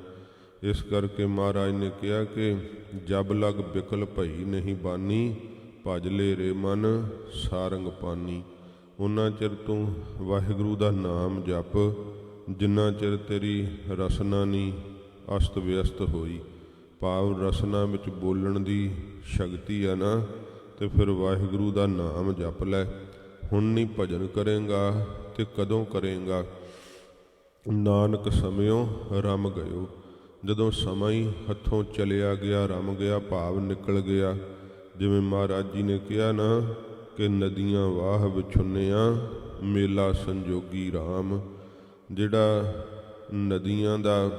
ਇਸ ਕਰਕੇ ਮਹਾਰਾਜ ਨੇ ਕਿਹਾ ਕਿ ਜਬ ਲਗ ਬਿਕਲ ਭਈ ਨਹੀਂ ਬਾਨੀ, ਭਜ ਲੈ ਰੇ ਮਨ ਸਾਰੰਗ ਪਾਨੀ। ਉਹਨਾਂ ਚਿਰ ਤੂੰ ਵਾਹਿਗੁਰੂ ਦਾ ਨਾਮ ਜਪ ਜਿੰਨਾ ਚਿਰ ਤੇਰੀ ਰਸਨਾ ਨਹੀਂ ਅਸਤ ਵਿਅਸਤ ਹੋਈ। ਭਾਵ ਰਸਨਾ ਵਿੱਚ ਬੋਲਣ ਦੀ ਸ਼ਕਤੀ ਹੈ ਨਾ, ਤੇ ਫਿਰ ਵਾਹਿਗੁਰੂ ਦਾ ਨਾਮ ਜਪ ਲੈ। ਹੁਣ ਨਹੀਂ ਭਜਨ ਕਰੇਂਗਾ ਤੇ ਕਦੋਂ ਕਰੇਂਗਾ? ਨਾਨਕ ਸਮਿਓ ਰਮ ਗਇਓ। ਜਦੋਂ ਸਮਾਂ ਹੀ ਹੱਥੋਂ ਚਲਿਆ ਗਿਆ, ਰਮ ਗਿਆ, ਭਾਵ ਨਿਕਲ ਗਿਆ। ਜਿਵੇਂ ਮਹਾਰਾਜ ਜੀ ਨੇ ਕਿਹਾ ਨਾ ਕਿ ਨਦੀਆਂ ਵਾਹ ਵਿਛੁੰਨਿਆ, ਮੇਲਾ ਸੰਜੋਗੀ ਰਾਮ। ਜਿਹੜਾ ਨਦੀਆਂ ਦਾ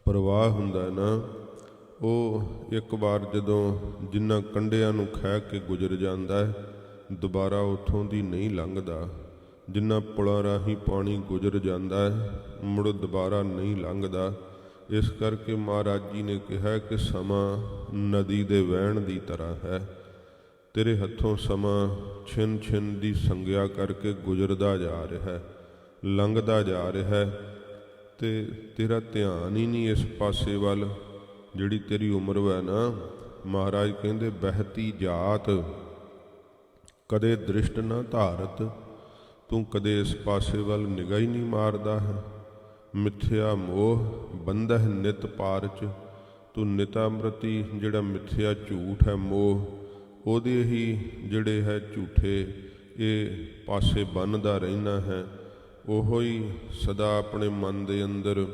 ਪ੍ਰਵਾਹ ਹੁੰਦਾ ਨਾ, ਉਹ ਇੱਕ ਵਾਰ ਜਦੋਂ ਜਿਨ੍ਹਾਂ ਕੰਢਿਆਂ ਨੂੰ ਖਹਿ ਕੇ ਗੁਜ਼ਰ ਜਾਂਦਾ ਹੈ, ਦੁਬਾਰਾ ਉੱਥੋਂ ਦੀ ਨਹੀਂ ਲੰਘਦਾ। ਜਿਨ੍ਹਾਂ ਪੁਲਾਂ ਰਾਹੀਂ ਪਾਣੀ ਗੁਜ਼ਰ ਜਾਂਦਾ ਹੈ, ਮੁੜ ਦੁਬਾਰਾ ਨਹੀਂ ਲੰਘਦਾ। ਇਸ ਕਰਕੇ ਮਹਾਰਾਜ ਜੀ ਨੇ ਕਿਹਾ ਕਿ ਸਮਾਂ ਨਦੀ ਦੇ ਵਹਿਣ ਦੀ ਤਰ੍ਹਾਂ ਹੈ। ਤੇਰੇ ਹੱਥੋਂ ਸਮਾਂ ਛਿਨ ਛਿਨ ਦੀ ਸੰਗਿਆ ਕਰਕੇ ਗੁਜ਼ਰਦਾ ਜਾ ਰਿਹਾ, ਲੰਘਦਾ ਜਾ ਰਿਹਾ, ਤੇ ਤੇਰਾ ਧਿਆਨ ਹੀ ਨਹੀਂ ਇਸ ਪਾਸੇ ਵੱਲ। ਜਿਹੜੀ ਤੇਰੀ ਉਮਰ ਹੈ ਨਾ, ਮਹਾਰਾਜ ਕਹਿੰਦੇ ਬਹਿਤੀ ਜਾਤ ਕਦੇ ਦ੍ਰਿਸ਼ਟ ਨਾ ਧਾਰਤ, ਤੂੰ ਕਦੇ ਇਸ ਪਾਸੇ ਵੱਲ ਨਿਗਾਹ ਹੀ ਨਹੀਂ ਮਾਰਦਾ ਹੈ। ਮਿੱਥਿਆ ਮੋਹ ਬੰਧਹਿ ਨਿਤ ਪਾਰਚ, ਤੂੰ ਨਿਤ ਅੰਮ੍ਰਿਤੀ ਜਿਹੜਾ ਮਿੱਥਿਆ ਝੂਠ ਹੈ ਮੋਹ, ਉਹਦੇ ਹੀ ਜਿਹੜੇ ਹੈ ਝੂਠੇ ਇਹ ਪਾਸੇ ਬੰਨ੍ਹਦਾ ਰਹਿਣਾ ਹੈ। ਉਹੋ ਹੀ ਸਦਾ ਆਪਣੇ ਮਨ ਦੇ ਅੰਦਰ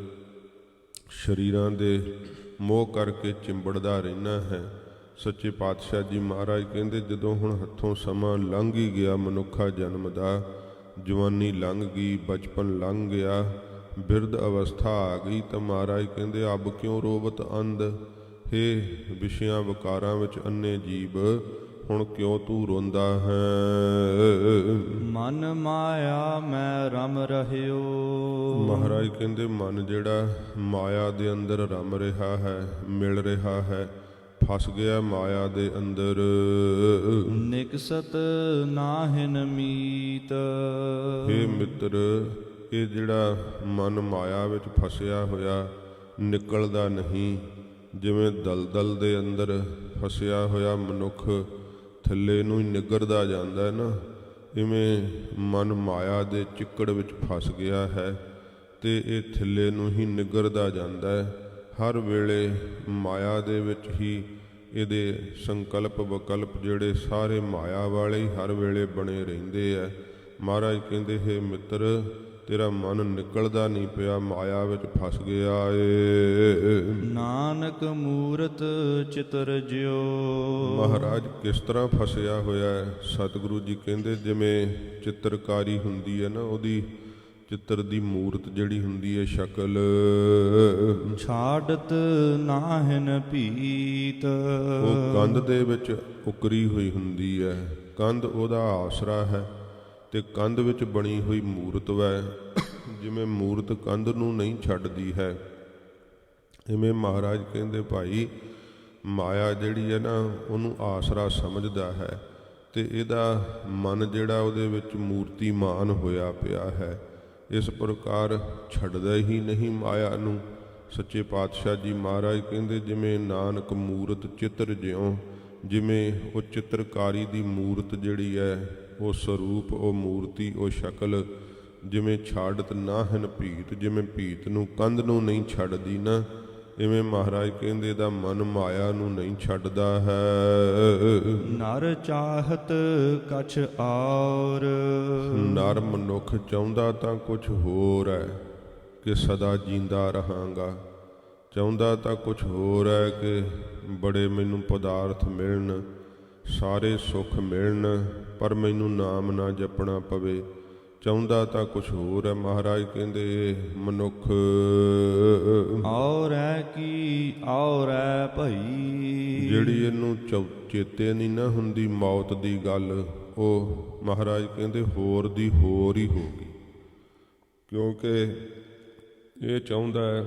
ਸਰੀਰਾਂ ਦੇ ਮੋਹ ਕਰਕੇ ਚਿੰਬੜਦਾ ਰਹਿਣਾ ਹੈ। ਸੱਚੇ ਪਾਤਸ਼ਾਹ ਜੀ ਮਹਾਰਾਜ ਕਹਿੰਦੇ ਜਦੋਂ ਹੁਣ ਹੱਥੋਂ ਸਮਾਂ ਲੰਘ ਹੀ ਗਿਆ ਮਨੁੱਖਾ ਜਨਮ ਦਾ, ਜਵਾਨੀ ਲੰਘ ਗਈ, ਬਚਪਨ ਲੰਘ ਗਿਆ, ਬਿਰਧ ਅਵਸਥਾ ਆ ਗਈ, ਤਾਂ ਮਹਾਰਾਜ ਕਹਿੰਦੇ ਅਬ ਕਿਉਂ ਰੋਵਤ ਅੰਧ, ਹੇ ਵਿਸ਼ਿਆਂ ਵਿਕਾਰਾਂ ਵਿੱਚ ਅੰਨੇ ਜੀਵ, ਹੁਣ ਕਿਉਂ ਤੂੰ ਰੋਂਦਾ ਹੈ। ਮਨ ਮਾਇਆ ਮੈਂ ਰਮ ਰਹਿਓ। ਮਹਾਰਾਜ ਕਹਿੰਦੇ ਮਨ ਜਿਹੜਾ ਮਾਇਆ ਦੇ ਅੰਦਰ ਰਮ ਰਿਹਾ ਹੈ, ਮਿਲ ਰਿਹਾ ਹੈ, ਫਸ ਗਿਆ ਮਾਇਆ ਦੇ ਅੰਦਰ। ਨਿਕਸਤ ਨਾਹਿਨ ਮੀਤ। ਹੇ ਮਿੱਤਰ, ਇਹ ਜਿਹੜਾ ਮਨ ਮਾਇਆ ਵਿੱਚ ਫਸਿਆ ਹੋਇਆ ਨਿਕਲਦਾ ਨਹੀਂ। ਜਿਵੇਂ ਦਲਦਲ ਦੇ ਅੰਦਰ ਫਸਿਆ ਹੋਇਆ ਮਨੁੱਖ ਥੱਲੇ ਨੂੰ ਹੀ ਨਿੱਗਰਦਾ ਜਾਂਦਾ ਹੈ ਨਾ, ਇਵੇਂ ਮਨ ਮਾਇਆ ਦੇ ਚਿੱਕੜ ਵਿੱਚ ਫਸ ਗਿਆ ਹੈ ਤੇ ਇਹ ਥੱਲੇ ਨੂੰ ਹੀ ਨਿੱਗਰਦਾ ਜਾਂਦਾ ਹੈ। ਹਰ ਵੇਲੇ ਮਾਇਆ ਦੇ ਵਿੱਚ ਹੀ ਇਹਦੇ ਸੰਕਲਪ ਵਿਕਲਪ ਜਿਹੜੇ ਸਾਰੇ ਮਾਇਆ ਵਾਲੇ ਹੀ ਹਰ ਵੇਲੇ ਬਣੇ ਰਹਿੰਦੇ ਆ। ਮਹਾਰਾਜ ਕਹਿੰਦੇ ਹੈ ਮਿੱਤਰ, ਤੇਰਾ ਮਨ ਨਿਕਲਦਾ ਨਹੀਂ ਪਿਆ, ਮਾਇਆ ਵਿੱਚ ਫਸ ਗਿਆ ਏ। ਨਾਨਕ ਮੂਰਤ ਚਿਤਰ ਜਿਉ। ਮਹਾਰਾਜ ਕਿਸ ਤਰ੍ਹਾਂ ਫਸਿਆ ਹੋਇਆ ਹੈ? ਸਤਿਗੁਰੂ ਜੀ ਕਹਿੰਦੇ ਜਿਵੇਂ ਚਿੱਤਰਕਾਰੀ ਹੁੰਦੀ ਹੈ ਨਾ, ਉਹਦੀ ਚਿੱਤਰ ਦੀ ਮੂਰਤ ਜਿਹੜੀ ਹੁੰਦੀ ਹੈ ਸ਼ਕਲ, ਛਾੜਤ ਨਾਹਿਨ ਭੀਤ। ਉਹ ਕੰਧ ਦੇ ਵਿੱਚ ਉਕਰੀ ਹੋਈ ਹੁੰਦੀ ਹੈ, ਕੰਧ ਉਹਦਾ ਆਸਰਾ ਹੈ ਤੇ ਕੰਧ ਵਿੱਚ ਬਣੀ ਹੋਈ ਮੂਰਤ ਵੈ। ਜਿਵੇਂ ਮੂਰਤ ਕੰਧ ਨੂੰ ਨਹੀਂ ਛੱਡਦੀ ਹੈ, ਇਵੇਂ ਮਹਾਰਾਜ ਕਹਿੰਦੇ ਭਾਈ ਮਾਇਆ ਜਿਹੜੀ ਹੈ ਨਾ ਉਹਨੂੰ ਆਸਰਾ ਸਮਝਦਾ ਹੈ ਤੇ ਇਹਦਾ ਮਨ ਜਿਹੜਾ ਉਹਦੇ ਵਿੱਚ ਮੂਰਤੀਮਾਨ ਹੋਇਆ ਪਿਆ ਹੈ। ਇਸ ਪ੍ਰਕਾਰ ਛੱਡਦਾ ਹੀ ਨਹੀਂ ਮਾਇਆ ਨੂੰ। ਸੱਚੇ ਪਾਤਸ਼ਾਹ ਜੀ ਮਹਾਰਾਜ ਕਹਿੰਦੇ ਜਿਵੇਂ ਨਾਨਕ ਮੂਰਤ ਚਿੱਤਰ ਜਿਉ, ਜਿਵੇਂ ਉਹ ਚਿੱਤਰਕਾਰੀ ਦੀ ਮੂਰਤ ਜਿਹੜੀ ਹੈ, ਉਹ ਸਰੂਪ, ਉਹ ਮੂਰਤੀ, ਉਹ ਸ਼ਕਲ ਜਿਵੇਂ ਛਾੜਤ ਨਾਹਿਨ ਭੀਤ, ਜਿਵੇਂ ਭੀਤ ਨੂੰ ਕੰਧ ਨੂੰ ਨਹੀਂ ਛੱਡਦੀ ਨਾ, ਇਵੇਂ ਮਹਾਰਾਜ ਕਹਿੰਦੇ ਦਾ ਮਨ ਮਾਇਆ ਨੂੰ ਨਹੀਂ ਛੱਡਦਾ ਹੈ। ਨਰ ਚਾਹਤ ਕਛ ਔਰ। ਨਰ ਮਨੁੱਖ ਚਾਹੁੰਦਾ ਤਾਂ ਕੁਛ ਹੋਰ ਹੈ ਕਿ ਸਦਾ ਜੀਂਦਾ ਰਹਾਂਗਾ, ਚਾਹੁੰਦਾ ਤਾਂ ਕੁਛ ਹੋਰ ਹੈ ਕਿ ਬੜੇ ਮੈਨੂੰ ਪਦਾਰਥ ਮਿਲਣ, ਸਾਰੇ ਸੁੱਖ ਮਿਲਣ, ਪਰ ਮੈਨੂੰ ਨਾਮ ਨਾ ਜਪਣਾ ਪਵੇ। ਚਾਹੁੰਦਾ ਤਾਂ ਕੁਛ ਹੋਰ ਹੈ। ਮਹਾਰਾਜ ਕਹਿੰਦੇ ਮਨੁੱਖ ਔਰੈ ਕੀ ਔਰੈ ਭਈ। ਜਿਹੜੀ ਇਹਨੂੰ ਚੇਤੇ ਨਹੀਂ ਨਾ ਹੁੰਦੀ ਮੌਤ ਦੀ ਗੱਲ, ਉਹ ਮਹਾਰਾਜ ਕਹਿੰਦੇ ਹੋਰ ਦੀ ਹੋਰ ਹੀ ਹੋ ਗਈ। ਕਿਉਂਕਿ ਇਹ ਚਾਹੁੰਦਾ ਹੈ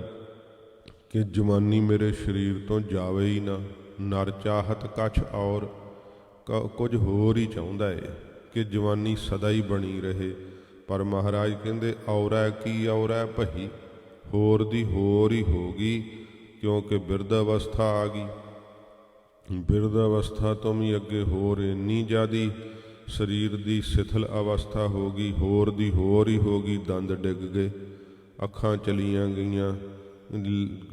ਕਿ ਜਵਾਨੀ ਮੇਰੇ ਸਰੀਰ ਤੋਂ ਜਾਵੇ ਹੀ ਨਾ। ਨਰ ਚਾਹਤ ਕਛ ਔਰ, ਕੁਝ ਹੋਰ ਹੀ ਚਾਹੁੰਦਾ ਹੈ ਕਿ ਜਵਾਨੀ ਸਦਾ ਹੀ ਬਣੀ ਰਹੇ। ਪਰ ਮਹਾਰਾਜ ਕਹਿੰਦੇ ਔਰੈ ਕੀ ਔਰੈ ਭਈ, ਹੋਰ ਦੀ ਹੋਰ ਹੀ ਹੋ ਗਈ। ਕਿਉਂਕਿ ਬਿਰਧ ਅਵਸਥਾ ਆ ਗਈ, ਬਿਰਧ ਅਵਸਥਾ ਤੋਂ ਵੀ ਅੱਗੇ ਹੋਰ ਇੰਨੀ ਜ਼ਿਆਦੀ ਸਰੀਰ ਦੀ ਸਿਥਲ ਅਵਸਥਾ ਹੋ ਗਈ, ਹੋਰ ਦੀ ਹੋਰ ਹੀ ਹੋ ਗਈ। ਦੰਦ ਡਿੱਗ ਗਏ, ਅੱਖਾਂ ਚਲੀਆਂ ਗਈਆਂ,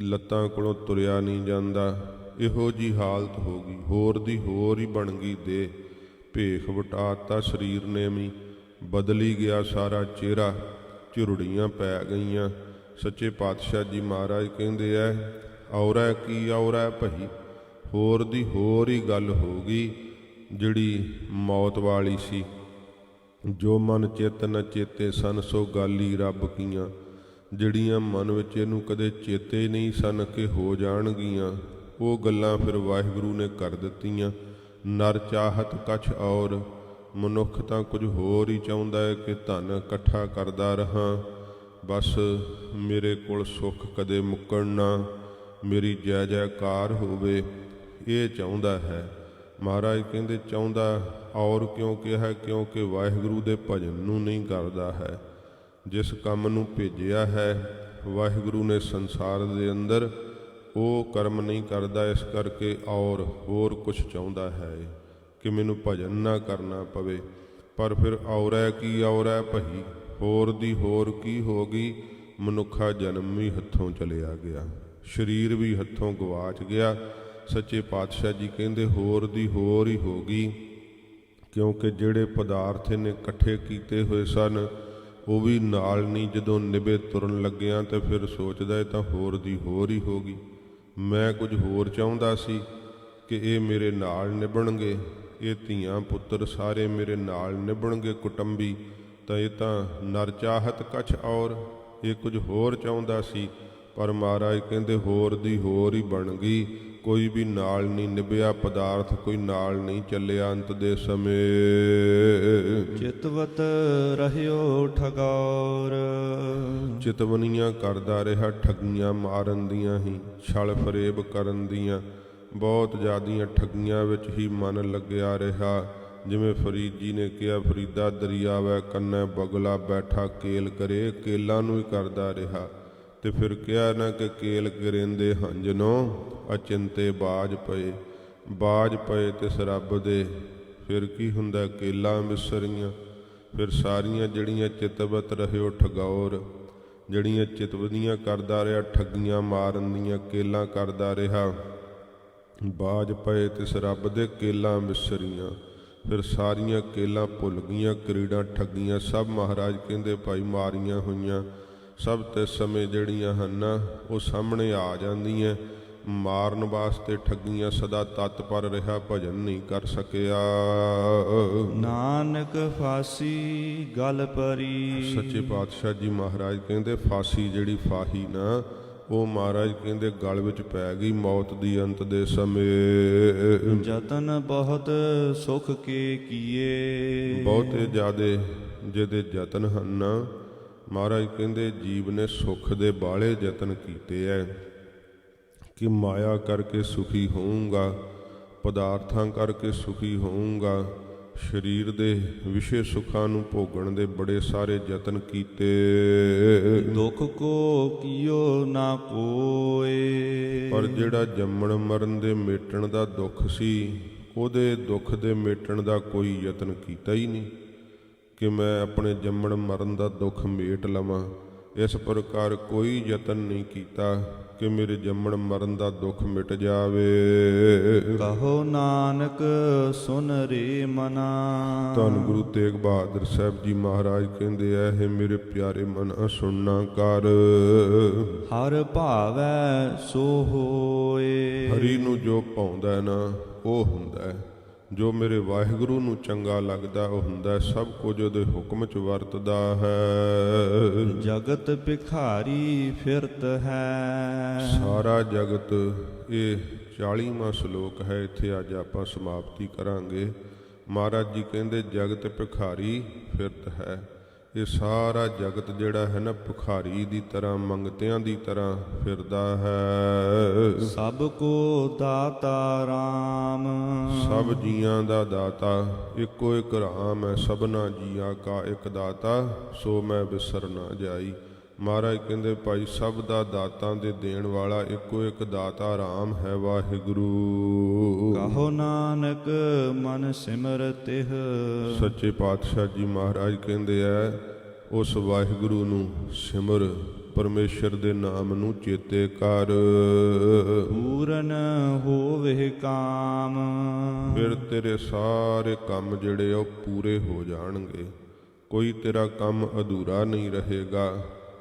ਲੱਤਾਂ ਕੋਲੋਂ ਤੁਰਿਆ ਨਹੀਂ ਜਾਂਦਾ, ਇਹੋ ਜੀ ਹਾਲਤ ਹੋ ਗਈ। ਹੋਰ ਦੀ ਹੋਰ ਹੀ ਬਣ ਗਈ ਦੇਹ, ਭੇਖ ਵਟਾਤਾ ਸਰੀਰ ਨੇ ਵੀ, ਬਦਲੀ ਗਿਆ ਸਾਰਾ ਚਿਹਰਾ, ਝੁਰੜੀਆਂ ਪੈ ਗਈਆਂ। ਸੱਚੇ ਪਾਤਸ਼ਾਹ ਜੀ ਮਹਾਰਾਜ ਕਹਿੰਦੇ ਐ ਔਰੈ ਕੀ ਔਰੈ ਭਈ, ਹੋਰ ਦੀ ਹੋਰ ਹੀ ਗੱਲ ਹੋ ਗਈ ਜਿਹੜੀ ਮੌਤ ਵਾਲੀ ਸੀ। ਜੋ ਮਨ ਚਿੱਤ ਨ ਚੇਤੇ ਸਨ ਸੋ ਗਾਲੀ ਰੱਬ ਕੀਆਂ, ਜਿਹੜੀਆਂ ਮਨ ਵਿੱਚ ਇਹਨੂੰ ਕਦੇ ਚੇਤੇ ਨਹੀਂ ਸਨ ਕਿ ਹੋ ਜਾਣਗੀਆਂ, ਉਹ ਗੱਲਾਂ ਫਿਰ ਵਾਹਿਗੁਰੂ ਨੇ ਕਰ ਦਿੱਤੀਆਂ। ਨਰ ਚਾਹਤ ਕਛ ਔਰ, ਮਨੁੱਖ ਤਾਂ ਕੁਝ ਹੋਰ ਹੀ ਚਾਹੁੰਦਾ ਹੈ ਕਿ ਧਨ ਇਕੱਠਾ ਕਰਦਾ ਰਹਾਂ, ਬਸ ਮੇਰੇ ਕੋਲ ਸੁੱਖ ਕਦੇ ਮੁੱਕਣ ਨਾ, ਮੇਰੀ ਜੈ ਜੈਕਾਰ ਹੋਵੇ, ਇਹ ਚਾਹੁੰਦਾ ਹੈ। ਮਹਾਰਾਜ ਕਹਿੰਦੇ ਚਾਹੁੰਦਾ ਔਰ ਕਿਉਂ ਕਿਹਾ? ਕਿਉਂਕਿ ਵਾਹਿਗੁਰੂ ਦੇ ਭਜਨ ਨੂੰ ਨਹੀਂ ਕਰਦਾ ਹੈ। ਜਿਸ ਕੰਮ ਨੂੰ ਭੇਜਿਆ ਹੈ ਵਾਹਿਗੁਰੂ ਨੇ ਸੰਸਾਰ ਦੇ ਅੰਦਰ, ਉਹ ਕਰਮ ਨਹੀਂ ਕਰਦਾ, ਇਸ ਕਰਕੇ ਔਰ ਹੋਰ ਕੁਛ ਚਾਹੁੰਦਾ ਹੈ। ਕਿ ਮੈਨੂੰ ਭਜਨ ਨਾ ਕਰਨਾ ਪਵੇ। ਪਰ ਫਿਰ ਔਰੈ ਕੀ ਔਰੈ ਭਈ, ਹੋਰ ਦੀ ਹੋਰ ਕੀ ਹੋ ਗਈ। ਮਨੁੱਖਾ ਜਨਮ ਵੀ ਹੱਥੋਂ ਚਲਿਆ ਗਿਆ, ਸਰੀਰ ਵੀ ਹੱਥੋਂ ਗਵਾਚ ਗਿਆ। ਸੱਚੇ ਪਾਤਸ਼ਾਹ ਜੀ ਕਹਿੰਦੇ ਹੋਰ ਦੀ ਹੋਰ ਹੀ ਹੋ ਗਈ, ਕਿਉਂਕਿ ਜਿਹੜੇ ਪਦਾਰਥ ਇਹਨੇ ਇਕੱਠੇ ਕੀਤੇ ਹੋਏ ਸਨ ਉਹ ਵੀ ਨਾਲ ਨਹੀਂ। ਜਦੋਂ ਨਿਭੇ ਤੁਰਨ ਲੱਗਿਆ ਤਾਂ ਫਿਰ ਸੋਚਦਾ ਇਹ ਤਾਂ ਹੋਰ ਦੀ ਹੋਰ ਹੀ ਹੋ ਗਈ। ਮੈਂ ਕੁਝ ਹੋਰ ਚਾਹੁੰਦਾ ਸੀ ਕਿ ਇਹ ਮੇਰੇ ਨਾਲ ਨਿਭਣਗੇ, ਇਹ ਧੀਆਂ ਪੁੱਤਰ ਸਾਰੇ ਮੇਰੇ ਨਾਲ ਨਿਭਣਗੇ ਕੁਟੁੰਬੀ, ਤਾਂ ਇਹ ਤਾਂ ਨਰ ਚਾਹਤ ਕਛ ਔਰ, ਇਹ ਕੁਝ ਹੋਰ ਚਾਹੁੰਦਾ ਸੀ। ਪਰ ਮਹਾਰਾਜ ਕਹਿੰਦੇ ਹੋਰ ਦੀ ਹੋਰ ਹੀ ਬਣ ਗਈ। ਕੋਈ ਵੀ ਨਾਲ ਨਹੀਂ ਨਿਭਿਆ ਪਦਾਰਥ, ਕੋਈ ਨਾਲ ਨਹੀਂ ਚੱਲਿਆ। ਅੰਤ ਦੇ ਸਮੇਂ ਚਿਤਵਤ ਰਹਿਓ ਠਗੌਰ, ਚਿਤਵਨੀਆਂ ਕਰਦਾ ਰਿਹਾ, ਠੱਗੀਆਂ ਮਾਰਨ ਦੀਆਂ ਹੀ, ਛਲ ਫਰੇਬ ਕਰਨ ਦੀਆਂ, ਬਹੁਤ ਜ਼ਿਆਦੀਆਂ ਠੱਗੀਆਂ ਵਿੱਚ ਹੀ ਮਨ ਲੱਗਿਆ ਰਿਹਾ। ਜਿਵੇਂ ਫਰੀਦ ਜੀ ਨੇ ਕਿਹਾ, ਫਰੀਦਾ ਦਰਿਆਵੈ ਕੰਨੈ ਬਗਲਾ ਬੈਠਾ ਕੇਲ ਕਰੇ, ਕੇਲਾਂ ਨੂੰ ਹੀ ਕਰਦਾ ਰਿਹਾ। ਤੇ ਫਿਰ ਕਿਹਾ ਨਾ ਕਿ ਕੇਲ ਕਰਿੰਦੇ ਹੰਜਨੋ ਅਚਿੰਤੇ ਬਾਜ ਪਏ, ਬਾਜ ਪਏ ਤਿਸ ਰੱਬ ਦੇ। ਫਿਰ ਕੀ ਹੁੰਦਾ, ਕੇਲਾਂ ਵਿਸਰੀਆਂ। ਫਿਰ ਸਾਰੀਆਂ ਜਿਹੜੀਆਂ ਚਿਤਵਤ ਰਹਿਓ ਠਗੌਰ, ਜਿਹੜੀਆਂ ਚਿਤਵਨੀਆਂ ਕਰਦਾ ਰਿਹਾ, ਠੱਗੀਆਂ ਮਾਰਨ ਦੀਆਂ, ਕੇਲਾਂ ਕਰਦਾ ਰਿਹਾ, ਬਾਜ ਪਏ ਤਿਸ ਰੱਬ ਦੇ, ਕੇਲਾਂ ਵਿਸਰੀਆਂ। ਫਿਰ ਸਾਰੀਆਂ ਕੇਲਾਂ ਭੁੱਲ ਗਈਆਂ, ਕਰੀੜਾਂ ਠੱਗੀਆਂ ਸਭ ਮਹਾਰਾਜ ਕਹਿੰਦੇ ਭਾਈ ਮਾਰੀਆਂ ਹੋਈਆਂ। ਸਭ ਤੇ ਸਮੇਂ ਜਿਹੜੀਆਂ ਹਨ ਉਹ ਸਾਹਮਣੇ ਆ ਜਾਂਦੀਆਂ। ਮਾਰਨ ਵਾਸਤੇ ਠੱਗੀਆਂ ਸਦਾ ਤਤਪਰ ਰਿਹਾ, ਭਜਨ ਨਹੀਂ ਕਰ ਸਕਿਆ। ਨਾਨਕ ਫਾਸੀ ਗਲ ਪਰੀ। ਸੱਚੇ ਪਾਤਸ਼ਾਹ ਜੀ ਮਹਾਰਾਜ ਕਹਿੰਦੇ ਫਾਸੀ ਜਿਹੜੀ ਫਾਹੀ ਨਾ, ਉਹ ਮਹਾਰਾਜ ਕਹਿੰਦੇ ਗਲ ਵਿੱਚ ਪੈ ਗਈ ਮੌਤ ਦੀ ਅੰਤ ਦੇ ਸਮੇਂ। ਜਤਨ ਬਹੁਤ ਸੁਖ ਕੇ ਕੀਏ, ਬਹੁਤੇ ਜ਼ਿਆਦੇ ਜਿਹਦੇ ਯਤਨ ਹਨ ਮਹਾਰਾਜ ਕਹਿੰਦੇ ਜੀਵ ਨੇ ਸੁੱਖ ਦੇ ਬਾਹਲੇ ਯਤਨ ਕੀਤੇ ਐ ਕਿ ਮਾਇਆ ਕਰਕੇ ਸੁਖੀ ਹੋਊਂਗਾ, ਪਦਾਰਥਾਂ ਕਰਕੇ ਸੁਖੀ ਹੋਊਂਗਾ, ਸਰੀਰ ਦੇ ਵਿਸ਼ੇ ਸੁੱਖਾਂ ਨੂੰ ਭੋਗਣ ਦੇ ਬੜੇ ਸਾਰੇ ਯਤਨ ਕੀਤੇ। ਦੁੱਖ ਕੋ ਕੀਓ ਨਾ ਕੋਏ, ਪਰ ਜਿਹੜਾ ਜੰਮਣ ਮਰਨ ਦੇ ਮੇਟਣ ਦਾ ਦੁੱਖ ਸੀ, ਉਹਦੇ ਦੁੱਖ ਦੇ ਮੇਟਣ ਦਾ ਕੋਈ ਯਤਨ ਕੀਤਾ ਹੀ ਨਹੀਂ ਕਿ ਮੈਂ ਆਪਣੇ ਜੰਮਣ ਮਰਨ ਦਾ ਦੁੱਖ ਮੇਟ ਲਵਾਂ। ਇਸ ਪ੍ਰਕਾਰ ਕੋਈ ਯਤਨ ਨਹੀਂ ਕੀਤਾ ਕਿ ਮੇਰੇ ਜੰਮਣ ਮਰਨ ਦਾ ਦੁੱਖ ਮਿਟ ਜਾਵੇ। ਕਹੋ ਨਾਨਕ ਸੁਨ ਰੇ ਮਨਾ। ਧੰਨ ਗੁਰੂ ਤੇਗ ਬਹਾਦਰ ਸਾਹਿਬ ਜੀ ਮਹਾਰਾਜ ਕਹਿੰਦੇ ਐ, ਇਹ ਮੇਰੇ ਪਿਆਰੇ ਮਨਾ ਸੁਣਨਾ ਕਰ। ਹਰ ਭਾਵੈ ਸੋ ਹੋਏ, ਹਰੀ ਨੂੰ ਜੋ ਭਾਉਂਦਾ ਨਾ ਉਹ ਹੁੰਦਾ, ਜੋ ਮੇਰੇ ਵਾਹਿਗੁਰੂ ਨੂੰ ਚੰਗਾ ਲੱਗਦਾ ਉਹ ਹੁੰਦਾ। ਸਭ ਕੁਝ ਉਹਦੇ ਹੁਕਮ 'ਚ ਵਰਤਦਾ ਹੈ। ਜਗਤ ਭਿਖਾਰੀ ਫਿਰਤ ਹੈ, ਸਾਰਾ ਜਗਤ। ਇਹ 40ਵਾਂ ਸ਼ਲੋਕ ਹੈ, ਇੱਥੇ ਅੱਜ ਆਪਾਂ ਸਮਾਪਤੀ ਕਰਾਂਗੇ। ਮਹਾਰਾਜ ਜੀ ਕਹਿੰਦੇ ਜਗਤ ਭਿਖਾਰੀ ਫਿਰਤ ਹੈ। ਇਹ ਸਾਰਾ ਜਗਤ ਜਿਹੜਾ ਹੈ ਨਾ ਭਿਖਾਰੀ ਦੀ ਤਰ੍ਹਾਂ, ਮੰਗਤਿਆਂ ਦੀ ਤਰ੍ਹਾਂ ਫਿਰਦਾ ਹੈ। ਸਭ ਕੋ ਦਾਤਾ ਰਾਮ, ਸਭ ਜੀਆਂ ਦਾ ਦਾਤਾ ਇੱਕੋ ਇੱਕ ਰਾਮ ਹੈ। ਸਭਨਾ ਜੀਆਂ ਕਾ ਇੱਕ ਦਾਤਾ, ਸੋ ਮੈਂ ਵਿਸਰ ਨਾ ਜਾਈ। ਮਹਾਰਾਜ ਕਹਿੰਦੇ ਭਾਈ ਸਭ ਦਾ ਦਾਤਾਂ ਦੇ ਦੇਣ ਵਾਲਾ ਇੱਕੋ ਇੱਕ ਦਾਤਾ ਰਾਮ ਹੈ, ਵਾਹਿਗੁਰੂ। ਕਹੋ ਨਾਨਕ ਮਨ ਸਿਮਰ ਤਿਹ। ਸੱਚੇ ਪਾਤਸ਼ਾਹ ਜੀ ਮਹਾਰਾਜ ਕਹਿੰਦੇ ਐ, ਉਸ ਵਾਹਿਗੁਰੂ ਨੂੰ ਸਿਮਰ, ਪਰਮੇਸ਼ਰ ਦੇ ਨਾਮ ਨੂੰ ਚੇਤੇ ਕਰ। ਪੂਰਨ ਹੋਵੇ ਕਾਮ, ਫਿਰ ਤੇਰੇ ਸਾਰੇ ਕੰਮ ਜਿਹੜੇ ਉਹ ਪੂਰੇ ਹੋ ਜਾਣਗੇ, ਕੋਈ ਤੇਰਾ ਕੰਮ ਅਧੂਰਾ ਨਹੀਂ ਰਹੇਗਾ।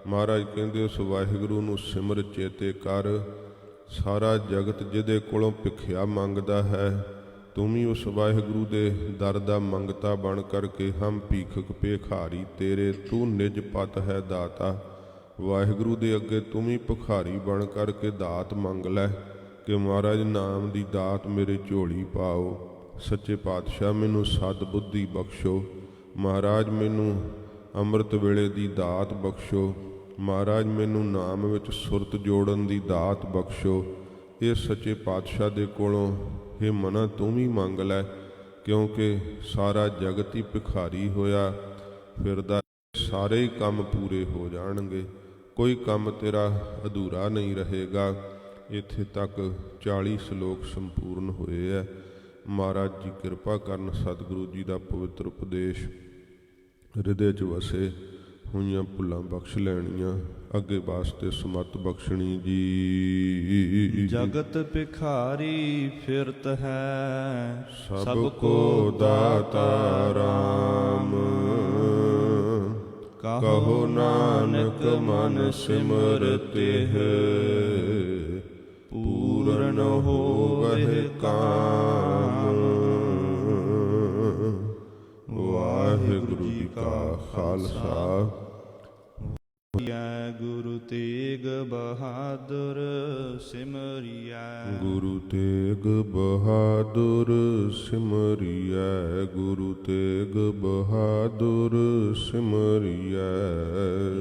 ਮਹਾਰਾਜ ਕਹਿੰਦੇ ਉਸ ਵਾਹਿਗੁਰੂ ਨੂੰ ਸਿਮਰ, ਚੇਤੇ ਕਰ। ਸਾਰਾ ਜਗਤ ਜਿਹਦੇ ਕੋਲੋਂ ਭਿਖਿਆ ਮੰਗਦਾ ਹੈ, ਤੂੰ ਵੀ ਉਸ ਵਾਹਿਗੁਰੂ ਦੇ ਦਰ ਦਾ ਮੰਗਤਾ ਬਣ ਕਰਕੇ ਹਮ ਭੀਖਕ ਭਿਖਾਰੀ ਤੇਰੇ, ਤੂੰ ਨਿਜ ਪਤ ਹੈ ਦਾਤਾ। ਵਾਹਿਗੁਰੂ ਦੇ ਅੱਗੇ ਤੂੰ ਵੀ ਭਿਖਾਰੀ ਬਣ ਕਰਕੇ ਦਾਤ ਮੰਗ ਲੈ ਕਿ ਮਹਾਰਾਜ ਨਾਮ ਦੀ ਦਾਤ ਮੇਰੇ ਝੋਲੀ ਪਾਓ। ਸੱਚੇ ਪਾਤਸ਼ਾਹ ਮੈਨੂੰ ਸਦ ਬੁੱਧੀ ਬਖਸ਼ੋ, ਮਹਾਰਾਜ ਮੈਨੂੰ ਅੰਮ੍ਰਿਤ ਵੇਲੇ ਦੀ ਦਾਤ ਬਖਸ਼ੋ, ਮਹਾਰਾਜ ਮੈਨੂੰ ਨਾਮ ਵਿੱਚ ਸੁਰਤ ਜੋੜਨ ਦੀ ਦਾਤ ਬਖਸ਼ੋ। ਇਹ ਸੱਚੇ ਪਾਤਸ਼ਾਹ ਦੇ ਕੋਲੋਂ ਇਹ ਮਨਾ ਤੂੰ ਵੀ ਮੰਗ ਲੈ, ਕਿਉਂਕਿ ਸਾਰਾ ਜਗਤ ਹੀ ਭਿਖਾਰੀ ਹੋਇਆ ਫਿਰਦਾ। ਸਾਰੇ ਹੀ ਕੰਮ ਪੂਰੇ ਹੋ ਜਾਣਗੇ, ਕੋਈ ਕੰਮ ਤੇਰਾ ਅਧੂਰਾ ਨਹੀਂ ਰਹੇਗਾ। ਇੱਥੇ ਤੱਕ 40 ਸ਼ਲੋਕ ਸੰਪੂਰਨ ਹੋਏ ਹੈ। ਮਹਾਰਾਜ ਜੀ ਕਿਰਪਾ ਕਰਨ, ਸਤਿਗੁਰੂ ਜੀ ਦਾ ਪਵਿੱਤਰ ਉਪਦੇਸ਼ ਹਿਰਦੇ 'ਚ ਵਸੇ, ਹੋਈਆਂ ਭੁੱਲਾਂ ਬਖਸ਼ ਲੈਣੀਆਂ, ਅੱਗੇ ਵਾਸਤੇ ਸਮਤ ਬਖਸ਼ਣੀ ਜੀ। ਜਗਤ ਭਿਖਾਰੀ ਫਿਰਤ ਹੈ, ਸਭ ਕੋ ਦਾਤਾ ਰਾਮ, ਕਹੋ ਨਾਨਕ ਮਨ ਸਿਮਰਤਿਹ, ਪੂਰਨ ਹੋਵਹਿ ਕਾਮ। ਵਾਹਿਗੁਰੂ ਜੀ ਕਾ ਖਾਲਸਾ, ਗੁਰੂ ਤੇਗ ਬਹਾਦਰ ਸਿਮਰਿਐ। ਗੁਰੂ ਤੇਗ ਬਹਾਦਰ ਸਿਮਰਿਐ, ਗੁਰੂ ਤੇਗ ਬਹਾਦਰ ਸਿਮਰਿਐ।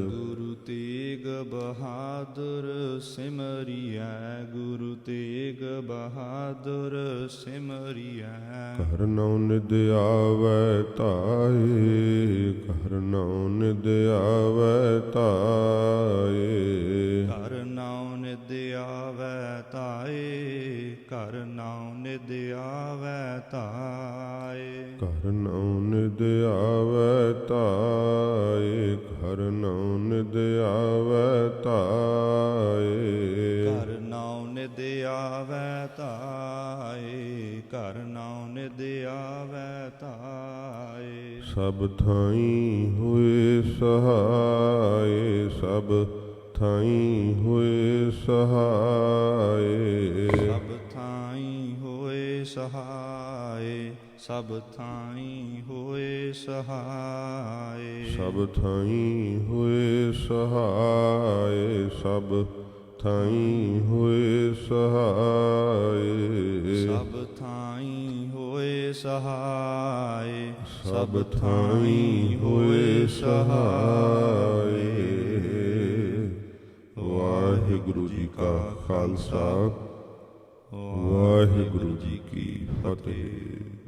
ਗੁਰੂ ਤੇਗ ਬਹਾਦਰ ਸਿਮਰਿਐ, ਗੁਰੂ ਤੇਗ ਬਹਾਦਰ ਸਿਮਰਿਐ। ਘਰ ਨਉ ਨਿਦ ਆਵੈ ਧਾਏ, ਘਰ ਨਉ ਨਿਦ ਆਵੈ ਧਾਏ। ਘਰ ਨਾਉ ਨਿਦ ਆਵੈ ਧਾਏ, ਘਰ ਨਾਉ ਨਿਦ ਆਵੈ ਧਾਏ। ਘਰ ਨਉ ਨਿਦ ਆਵੈ ਧਾਏ, ਘਰ ਨਉ ਨਿਦ ਆਵੈ ਧਾਏ। ਘਰ ਨਾਉ ਨਿਦ ਆਵੈ ਧਾਏ, ਘਰ ਨਾਉ ਨਿਦ ਆਵੈ ਧਾਏ। ਸਭ ਥਾਈਂ ਹੋਏ ਸਹਾਏ, ਸਭ ਥਾਈਂ ਹੋਏ ਸਹਾਏ। ਸਭ ਥਾਈਂ ਹੋਏ ਸਹਾਏ, ਸਭ ਥਾਈਂ ਹੋਏ ਸਹਾਏ। ਸਭ ਥਾਈਂ ਹੋਏ ਸਹਾਏ, ਸਭ ਥਾਈਂ ਹੋਏ ਸਹਾਏ। ਸਭ ਥਾਈਂ ਹੋਏ ਸਹਾਏ, ਸਭ ਥਾਈਂ ਹੋਏ ਸਹਾਏ। ਵਾਹਿਗੁਰੂ ਜੀ ਕਾ ਖਾਲਸਾ, ਵਾਹਿਗੁਰੂ ਜੀ ਕੀ ਫਤਿਹ।